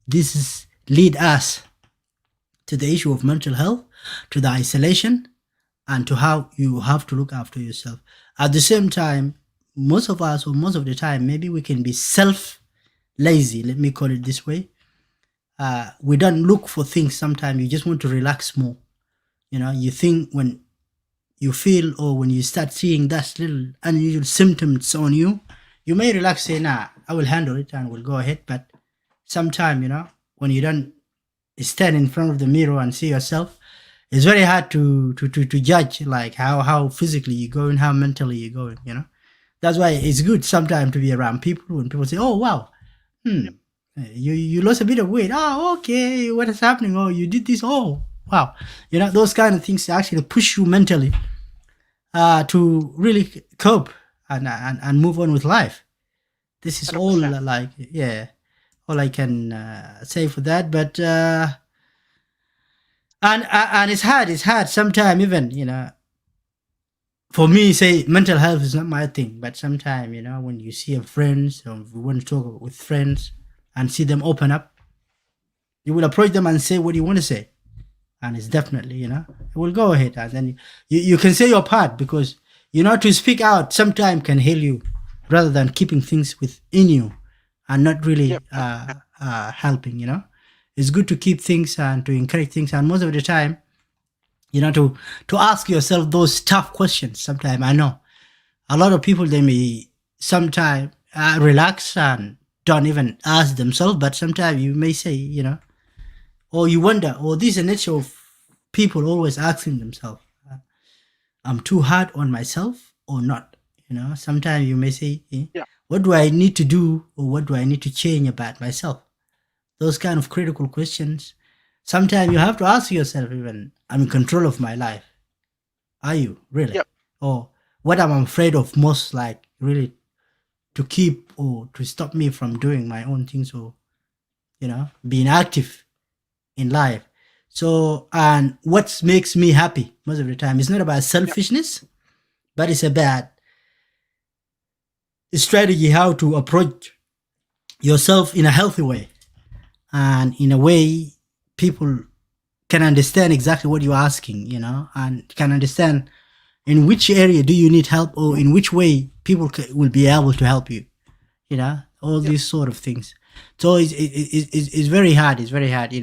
This is lead us to the issue of mental health, to the isolation, and to how you have to look after yourself. At the same time, most of us, or most of the time, maybe we can be lazy, let me call it this way. We don't look for things. Sometimes you just want to relax more. You think when you feel, or when you start seeing that little unusual symptoms on you, you may relax, say, nah, I will handle it and we'll go ahead. But sometimes, when you don't stand in front of the mirror and see yourself, it's very hard to judge, like how physically you're going, how mentally you're going, That's why it's good sometimes to be around people when people say, oh, wow, you lost a bit of weight. Oh, okay, what is happening? Oh, you did this. Oh, wow. Those kind of things actually push you mentally to really cope and move on with life. This is 100%. All all I can say for that. But and it's hard sometimes, even for me, say mental health is not my thing, but sometimes when you see a friend, or if you want to talk with friends and see them open up, you will approach them and say what you want to say, and it's definitely it will go ahead, and then you can say your part, because to speak out sometimes can heal you rather than keeping things within you and not really helping. It's good to keep things and to encourage things, and most of the time, to ask yourself those tough questions. Sometimes I know a lot of people, they may sometimes relax and don't even ask themselves, but sometimes you may say, or you wonder, or this is the nature of people always asking themselves, I'm too hard on myself or not? Sometimes you may say, what do I need to do, or what do I need to change about myself? Those kind of critical questions. Sometimes you have to ask yourself, even, I'm in control of my life. Are you really? Yep. Or what I'm afraid of most, like really to keep or to stop me from doing my own things, or, being active in life. So, and what makes me happy most of the time, it's not about selfishness, but it's about a strategy, how to approach yourself in a healthy way, and in a way people can understand exactly what you're asking, and can understand in which area do you need help, or in which way people will be able to help you, all these sort of things. So it's very hard. It's very hard,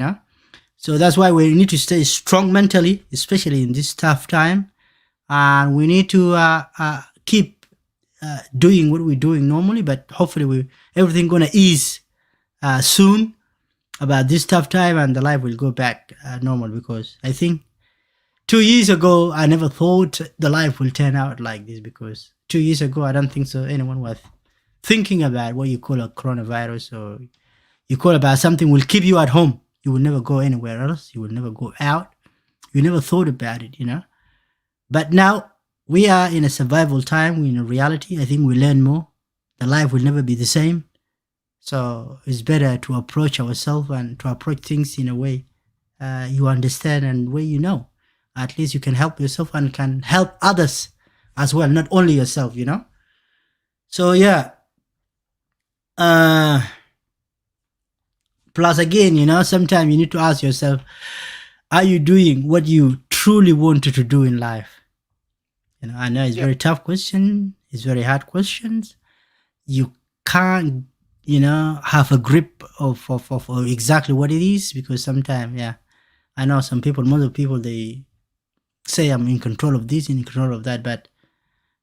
So that's why we need to stay strong mentally, especially in this tough time. And we need to keep doing what we're doing normally, but hopefully everything going to ease soon about this tough time, and the life will go back normal. Because I think 2 years ago, I never thought the life will turn out like this, because 2 years ago, I don't think so anyone was thinking about what you call a coronavirus, or you call about something will keep you at home. You will never go anywhere else. You will never go out. You never thought about it, But now we are in a survival time. We're in a reality. I think we learn more. The life will never be the same. So it's better to approach ourselves and to approach things in a way you understand and way At least you can help yourself and can help others as well, not only yourself, So yeah. Plus again, sometimes you need to ask yourself, are you doing what you truly wanted to do in life? I know it's very tough question. It's very hard questions. You can't have a grip of exactly what it is, because sometimes, I know some people, most of the people, they say I'm in control of this, in control of that, but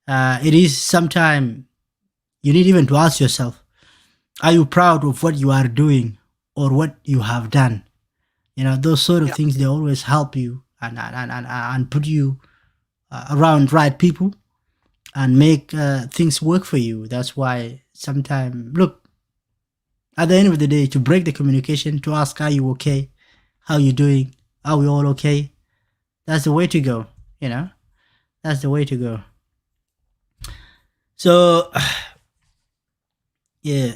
it is sometimes you need even to ask yourself, Are you proud of what you are doing or what you have done? Those sort of Yeah. things, they always help you and put you around right people and make things work for you. That's why sometimes, look, at the end of the day, to break the communication, to ask, are you okay? How you doing? Are we all okay? That's the way to go, That's the way to go. So, yeah.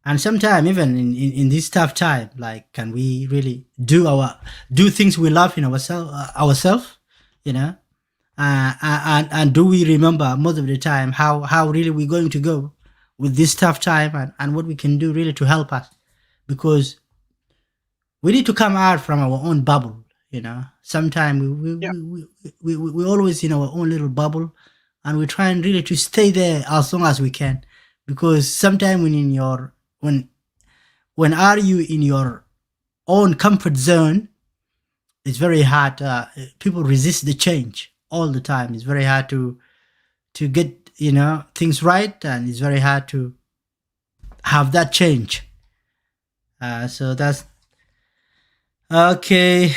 And sometimes even in this tough time, like, can we really do things we love in ourselves, you know? And do we remember most of the time how really we're going to go with this tough time and what we can do really to help us? Because we need to come out from our own bubble, Sometimes Yeah. we always in our own little bubble, and we're trying really to stay there as long as we can. Because sometimes when are you in your own comfort zone, it's very hard. People resist the change all the time. It's very hard to get things right, and it's very hard to have that change. So that's okay.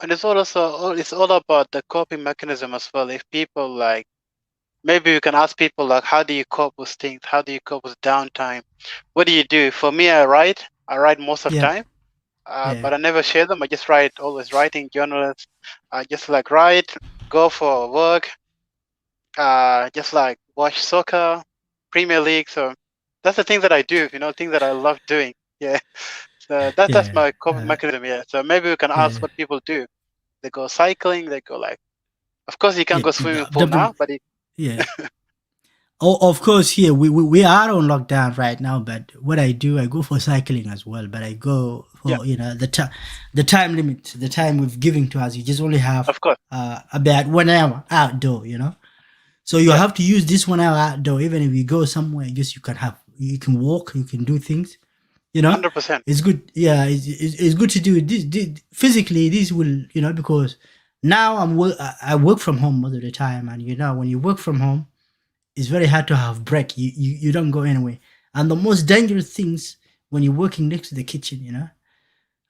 And it's all about the coping mechanism as well. If people like, maybe you can ask people like, how do you cope with things? How do you cope with downtime? What do you do? For me, I write most of the Yeah. time, but I never share them. I just write, always writing journals. I just like write, go for work, just like watch soccer, Premier League. So that's the thing that I do, thing that I love doing. Yeah. So that's Yeah. my coping mechanism. Yeah. So maybe we can ask what people do. They go cycling. They go like, of course you can't Yeah. go swimming pool now, but Yeah. Oh, of course, here we are on lockdown right now. But what I do, I go for cycling as well. But I go yeah, for the time limit, the time we've given to us. You just only have of course. about 1 hour outdoor. So you Yeah, have to use this 1 hour outdoor. Even if you go somewhere, just you can walk, you can do things. 100%. It's good. Yeah, it's good to do it. This physically. This will because now I work from home most of the time, and when you work from home, it's very hard to have break. You don't go anywhere. And the most dangerous things when you're working next to the kitchen,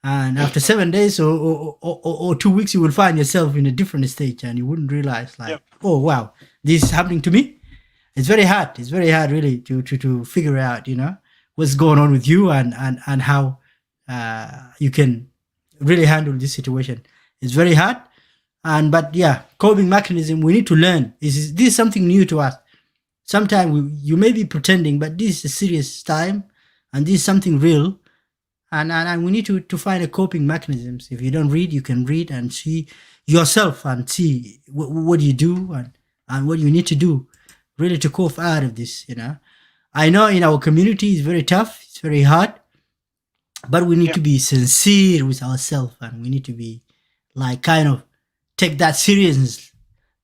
and after 7 days or 2 weeks, you will find yourself in a different stage, and you wouldn't realize Yeah, like, oh wow, this is happening to me. It's very hard. It's very hard really to figure out, what's going on with you and how you can really handle this situation. It's very hard. But yeah, coping mechanism we need to learn. This is something new to us. Sometimes you may be pretending, but this is a serious time, and this is something real, and we need to find a coping mechanisms. If you don't read, you can read and see yourself and see what you do and what you need to do really to cope out of this. I know in our community it's very tough, it's very hard, but we need yeah, to be sincere with ourselves, and we need to be like kind of take that serious.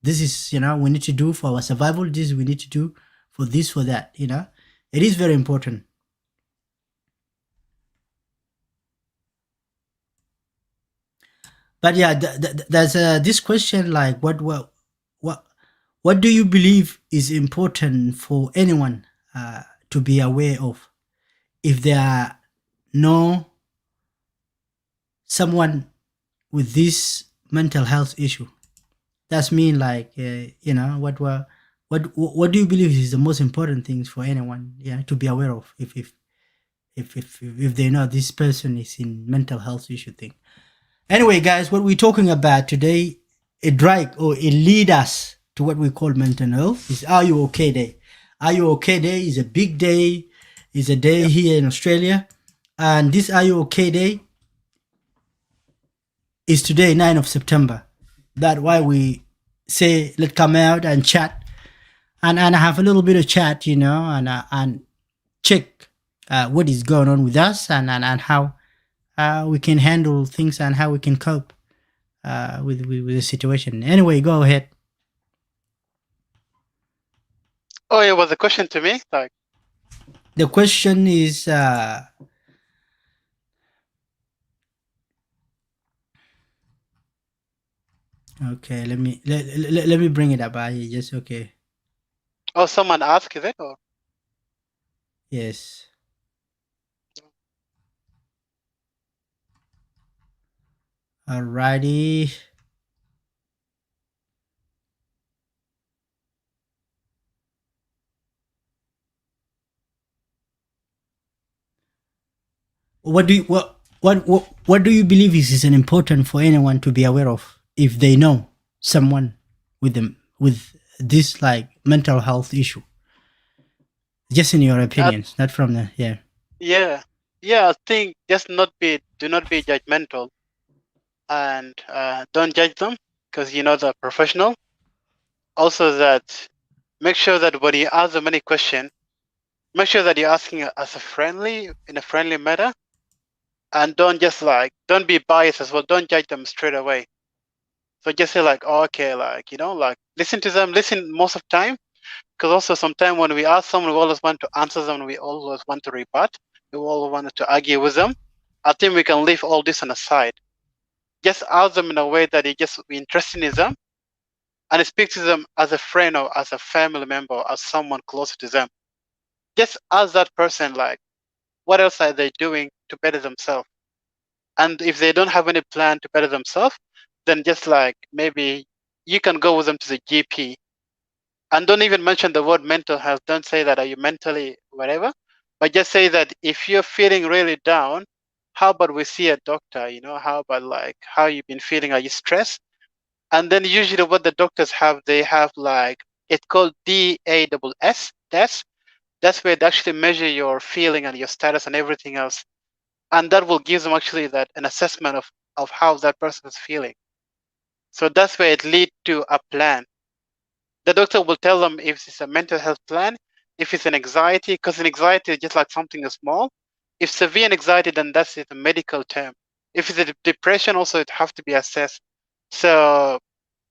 This is we need to do for our survival. This we need to do for this, for that. It is very important. But yeah, there's this question like, what do you believe is important for anyone to be aware of if there are no someone with this mental health issue? That's mean like what do you believe is the most important things for anyone, to be aware of if they know this person is in mental health issue thing. Anyway, guys, what we're talking about today, it lead us to what we call mental health. Is Are You Okay Day. Are You Okay Day is a big day. It's a day yeah, here in Australia, and this Are You Okay Day is today, 9th of September. That's why we say let's come out and chat and have a little bit of chat, and check what is going on with us and how we can handle things and how we can cope with the situation. Anyway, go ahead. Oh, it was a question to me. Like, The question is, Okay, let me bring it up. I just okay. Oh, someone asked, is it? Or Yes. Alrighty. What do you what do you believe is an important for anyone to be aware of if they know someone with them with this like mental health issue? Just in your uh, opinions, not from the yeah. yeah, I think just do not be judgmental, and don't judge them because you know they're professional. Also, that make sure that when you ask them any question, make sure that you're asking as in a friendly manner, and don't be biased as well. Don't judge them straight away. So just say like, oh, okay, like like listen to them, listen most of the time, because also sometimes when we ask someone, we always want to answer them, we always want to rebut, we always want to argue with them. I think we can leave all this on the side. Just ask them in a way that you just be interested in them, and speak to them as a friend or as a family member or as someone closer to them. Just ask that person like, what else are they doing to better themselves? And if they don't have any plan to better themselves, then just like maybe you can go with them to the GP. And don't even mention the word mental health. Don't say that are you mentally whatever, but just say that if you're feeling really down, how about we see a doctor? How about like how you've been feeling? Are you stressed? And then usually what the doctors have, they have like it's called DASS test. That's where they actually measure your feeling and your status and everything else, and that will give them actually that an assessment of how that person is feeling. So that's where it leads to a plan. The doctor will tell them if it's a mental health plan, if it's an anxiety, because an anxiety is just like something small. If severe anxiety, then that's it, a medical term. If it's a depression, also it have to be assessed. So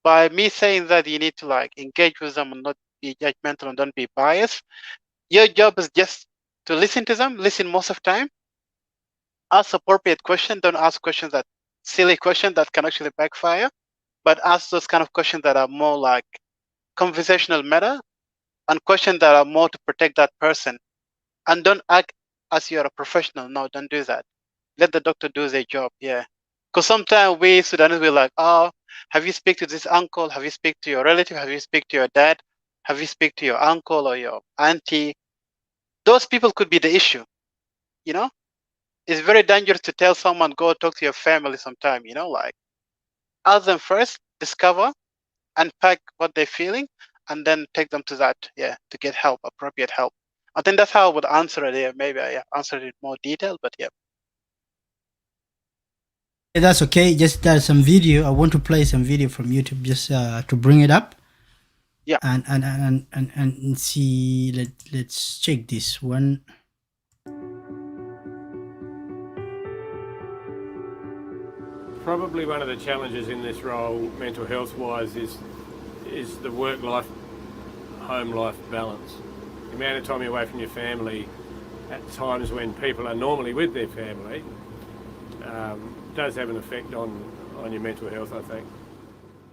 by me saying that you need to like engage with them and not be judgmental and don't be biased, your job is just to listen to them, listen most of the time, ask appropriate questions. Don't ask questions that silly questions that can actually backfire, but ask those kind of questions that are more like conversational matter and questions that are more to protect that person. And don't act as you're a professional. No, don't do that. Let the doctor do their job. Yeah. Because sometimes we Sudanese, we're like, oh, have you speak to this uncle? Have you speak to your relative? Have you speak to your dad? Have you speak to your uncle or your auntie? Those people could be the issue. You know, it's very dangerous to tell someone go talk to your family sometime. Like ask them first, discover, unpack what they're feeling, and then take them to that, to get help, appropriate help. I think that's how I would answer it here. Maybe I answered it more detail, but yeah. Yeah, that's okay. Just some video. I want to play some video from YouTube just to bring it up. Yeah. And see. Let's check this one. Probably one of the challenges in this role, mental health wise, is the work life, home life balance. The amount of time you're away from your family at times when people are normally with their family does have an effect on your mental health, I think.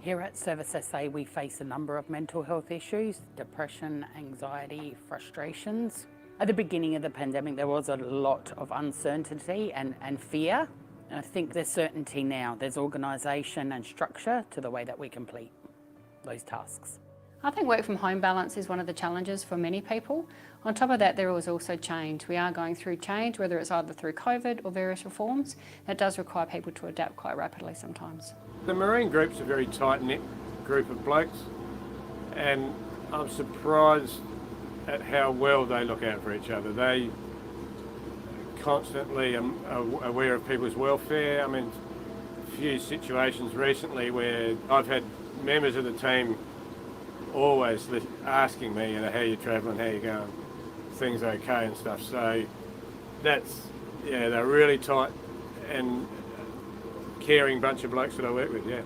Here at Service SA, we face a number of mental health issues: depression, anxiety, frustrations. At the beginning of the pandemic, there was a lot of uncertainty and fear. And I think there's certainty now. There's organisation and structure to the way that we complete those tasks. I think work from home balance is one of the challenges for many people. On top of that, there is also change. We are going through change, whether it's either through COVID or various reforms. That does require people to adapt quite rapidly sometimes. The Marine group's a very tight-knit group of blokes, and I'm surprised at how well they look out for each other. They constantly are aware of people's welfare. I mean, a few situations recently where I've had members of the team always asking me, how you travelling, how you going, things okay and stuff. So that's, they're really tight and caring bunch of blokes that I work with, yeah.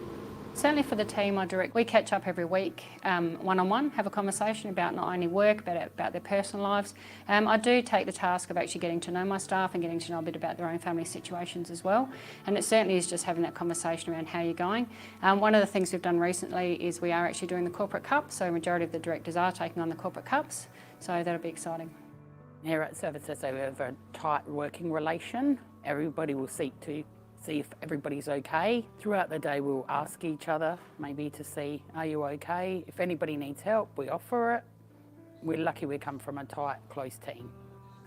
Certainly for the team I direct, we catch up every week, one-on-one, have a conversation about not only work, but about their personal lives. I do take the task of actually getting to know my staff and getting to know a bit about their own family situations as well. And it certainly is just having that conversation around how you're going. One of the things we've done recently is we are actually doing the corporate cup, so a majority of the directors are taking on the corporate cups, so that'll be exciting. Here at Services, we have a tight working relation. Everybody will seek to see if everybody's okay. Throughout the day, we'll ask each other maybe to see, are you okay? If anybody needs help, we offer it. We're lucky we come from a tight, close team.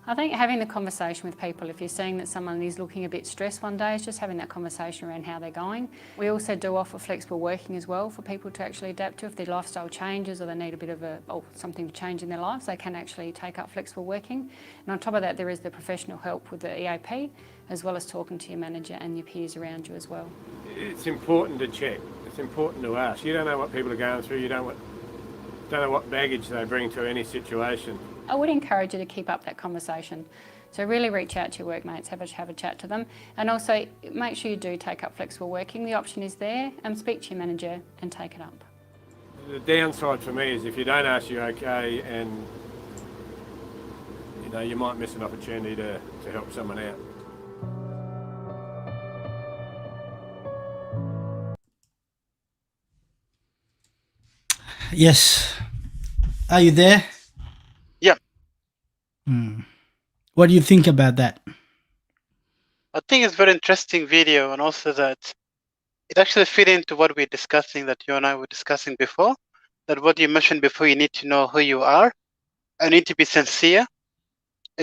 I think having the conversation with people, if you're seeing that someone is looking a bit stressed one day, is just having that conversation around how they're going. We also do offer flexible working as well for people to actually adapt to. If their lifestyle changes or they need a bit of something to change in their lives, they can actually take up flexible working. And on top of that, there is the professional help with the EAP, as well as talking to your manager and your peers around you as well. It's important to check. It's important to ask. You don't know what people are going through. You don't know what baggage they bring to any situation. I would encourage you to keep up that conversation. So really reach out to your workmates, have a chat to them, and also make sure you do take up flexible working. The option is there, and speak to your manager and take it up. The downside for me is if you don't ask, you're okay, and you might miss an opportunity to help someone out. Yes. Are you there? Yeah. What do you think about that? I think it's a very interesting video, and also that it actually fit into what we're discussing, that you and I were discussing before, that what you mentioned before, you need to know who you are and need to be sincere.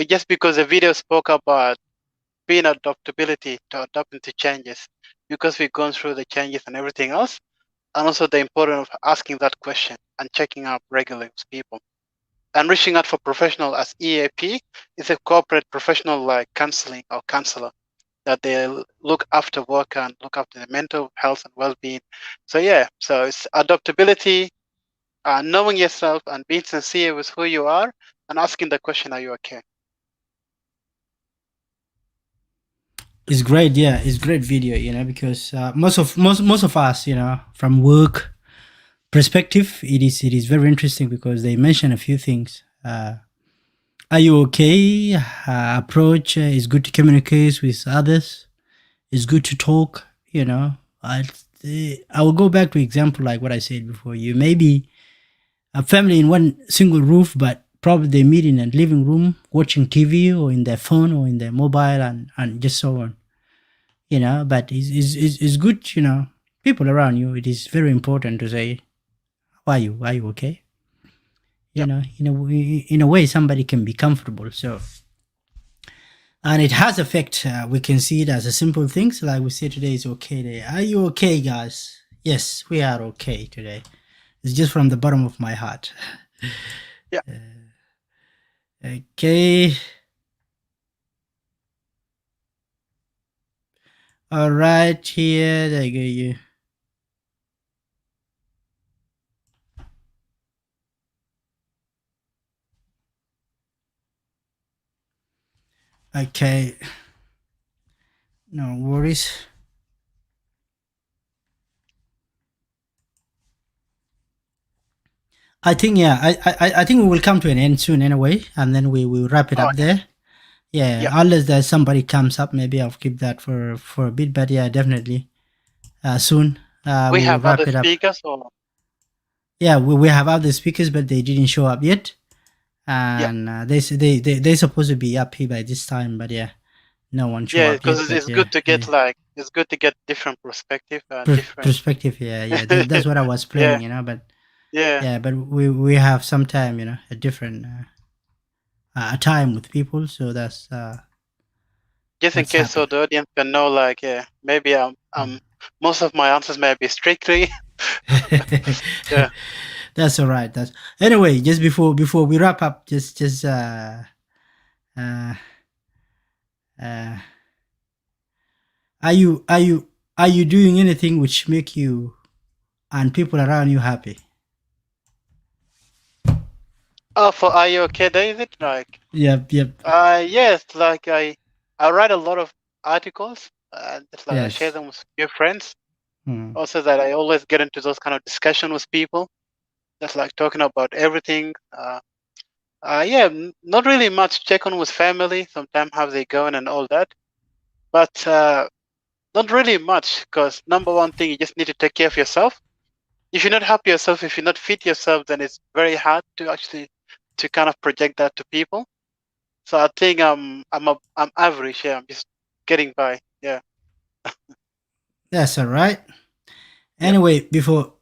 Just because the video spoke about being adaptability to adapting to changes, because we've gone through the changes and everything else, and also the importance of asking that question and checking up regularly with people. And reaching out for professional as EAP is a corporate professional like counseling or counselor, that they look after work and look after the mental health and well-being. So yeah, so it's adaptability, knowing yourself and being sincere with who you are and asking the question, are you okay? It's great, yeah. It's great video, because most of us, from work perspective, it is very interesting because they mention a few things. Are you okay? Approach is good to communicate with others. It's good to talk. I will go back to example like what I said before. You may be a family in one single roof, but probably they meet in a living room watching TV or in their phone or in their mobile and just so on. But it's good, people around you. It is very important to say, are you okay? In a way somebody can be comfortable. So, and it has effect. We can see it as a simple things like we say today is okay day. Are you okay, guys? Yes, we are okay today. It's just from the bottom of my heart. Yeah. Okay. All right, here they go. You. Okay. No worries. I think I think we will come to an end soon anyway, and then we will wrap it up there. Yeah, unless there's somebody comes up, maybe I'll keep that for a bit. But yeah, definitely soon. We have other speakers, or yeah, we have other speakers, but they didn't show up yet, and they're supposed to be up here by this time, but yeah, no one showed up. Yeah, because it's good to get it's good to get different perspective. Perspective, yeah. That's what I was playing, but. Yeah, but we have some time, a different a time with people, so that's just in case so the audience can know, maybe most of my answers may be strictly. Yeah, that's all right. That's anyway. Just before we wrap up, just are you doing anything which make you and people around you happy? Oh, for Are You Okay Day, is it? Yep. Yes, I write a lot of articles and I share them with your friends. Also, that I always get into those kind of discussion with people, just like talking about everything. Yeah, not really much check on with family. Sometimes how they going and all that, but not really much, because number one thing, you just need to take care of yourself. If you're not happy yourself, if you're not fit yourself, then it's very hard to actually to kind of project that to people. So I think I'm average. Yeah, I'm just getting by. Yeah. That's all right. Yep. Anyway, before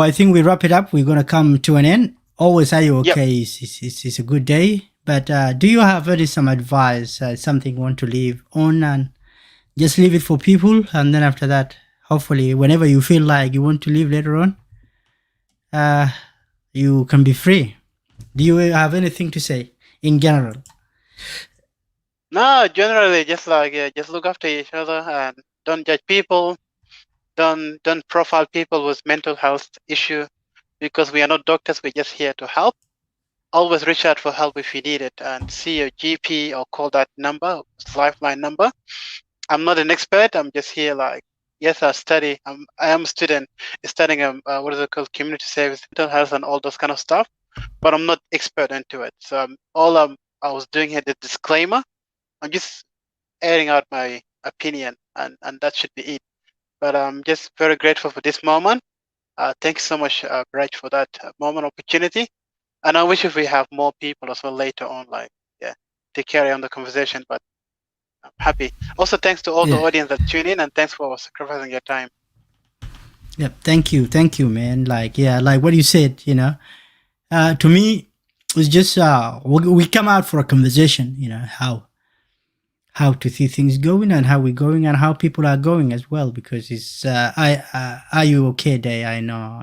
I think we wrap it up, we're gonna come to an end. Always, are you Yep. okay? It's a good day. But do you have some advice, something you want to leave on, and just leave it for people, and then after that, hopefully, whenever you feel like you want to leave later on, you can be free. Do you have anything to say in general? No, generally just like just look after each other and don't judge people. Don't profile people with mental health issue, because we are not doctors. We're just here to help. Always reach out for help if you need it, and see your GP or call that number, lifeline number. I'm not an expert. I'm just here like, yes, I study. I am a student studying what is it called, community service, mental health, and all those kind of stuff. But I'm not expert into it. So I was doing here the disclaimer. I'm just airing out my opinion, and that should be it. But I'm just very grateful for this moment. Thanks so much, Raj, for that moment opportunity. And I wish if we have more people as well later on, like, yeah, to carry on the conversation. But I'm happy. Also, thanks to all the Yeah. audience that tune in, and thanks for sacrificing your time. Yep. Thank you, man. Like, yeah, like what you said, to me, it's just we come out for a conversation, how to see things going and how we're going and how people are going as well, because it's are you okay day. I know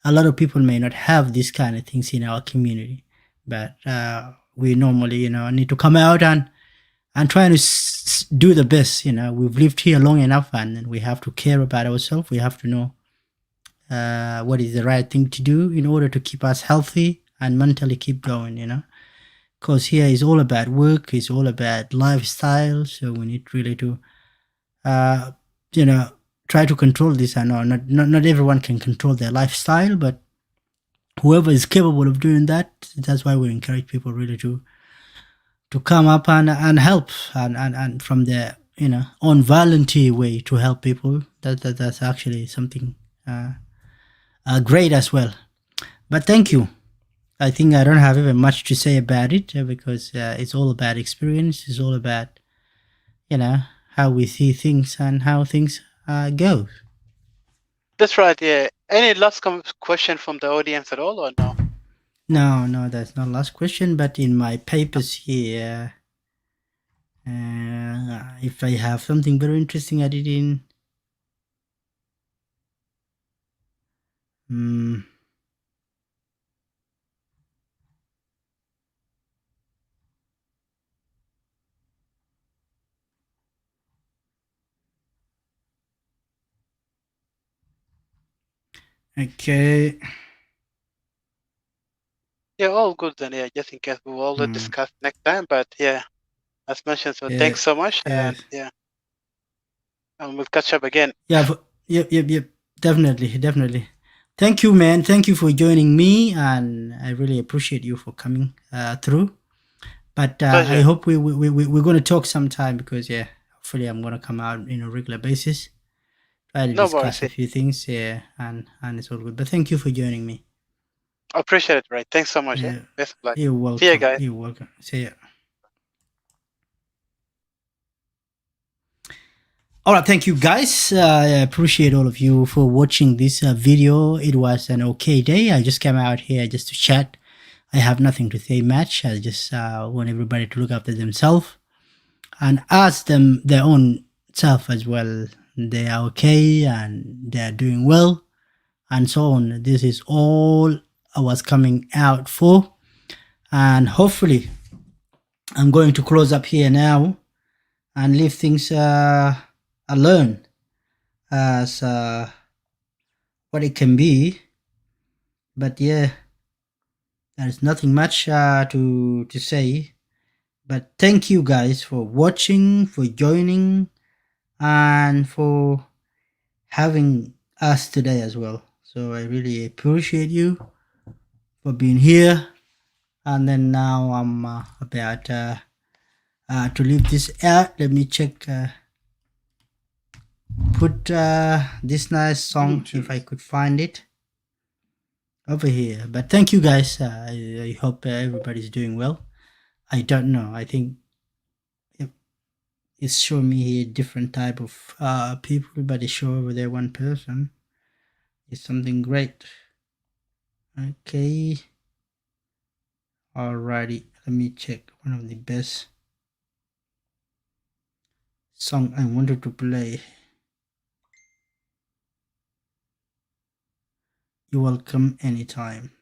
a lot of people may not have these kind of things in our community, but we normally need to come out and try to do the best. We've lived here long enough, and we have to care about ourselves. We have to know what is the right thing to do in order to keep us healthy and mentally keep going. Because here is all about work, it's all about lifestyle, so we need really to try to control this. I know not everyone can control their lifestyle, but whoever is capable of doing that, that's why we encourage people really to come up and help, and from their own volunteer way to help people. That's actually something great as well. But thank you. I think I don't have even much to say about it, because it's all about experience. It's all about, how we see things and how things go. That's right. Yeah. Any last question from the audience at all, or no? No, that's not last question. But in my papers here, if I have something very interesting added in. Okay. Yeah, all good then. Yeah, just in case we will discuss next time. But yeah, as mentioned, so Yeah, thanks so much. yeah. And yeah, and we'll catch up again. Yeah, yep. Definitely. Thank you, man. Thank you for joining me, and I really appreciate you for coming through. But I Pleasure. hope we're going to talk sometime, because hopefully I'm going to come out in a regular basis, try to No discuss worries. a few things, and it's all good. But thank you for joining me. I appreciate it, right? Thanks so much. Yeah. Yeah. Best of luck. You're welcome. See you guys. You're welcome. See ya. All right, thank you guys. I appreciate all of you for watching this video. It was an okay day. I just came out here just to chat. I have nothing to say much. I just want everybody to look after themselves and ask them their own self as well. They are okay and they are doing well, and so on. This is all I was coming out for, and hopefully I'm going to close up here now and leave things alone as what it can be. But yeah, there's nothing much to say, But thank you guys for watching, for joining, and for having us today as well. So I really appreciate you for being here. And then now I'm about to leave this out. Let me check. Put this nice song if I could find it over here. But thank you guys. I hope everybody's doing well. I don't know. I think it's showing me here different type of people, but it's showing over there one person. It's something great. Okay. Alrighty. Let me check one of the best song I wanted to play. You're welcome anytime.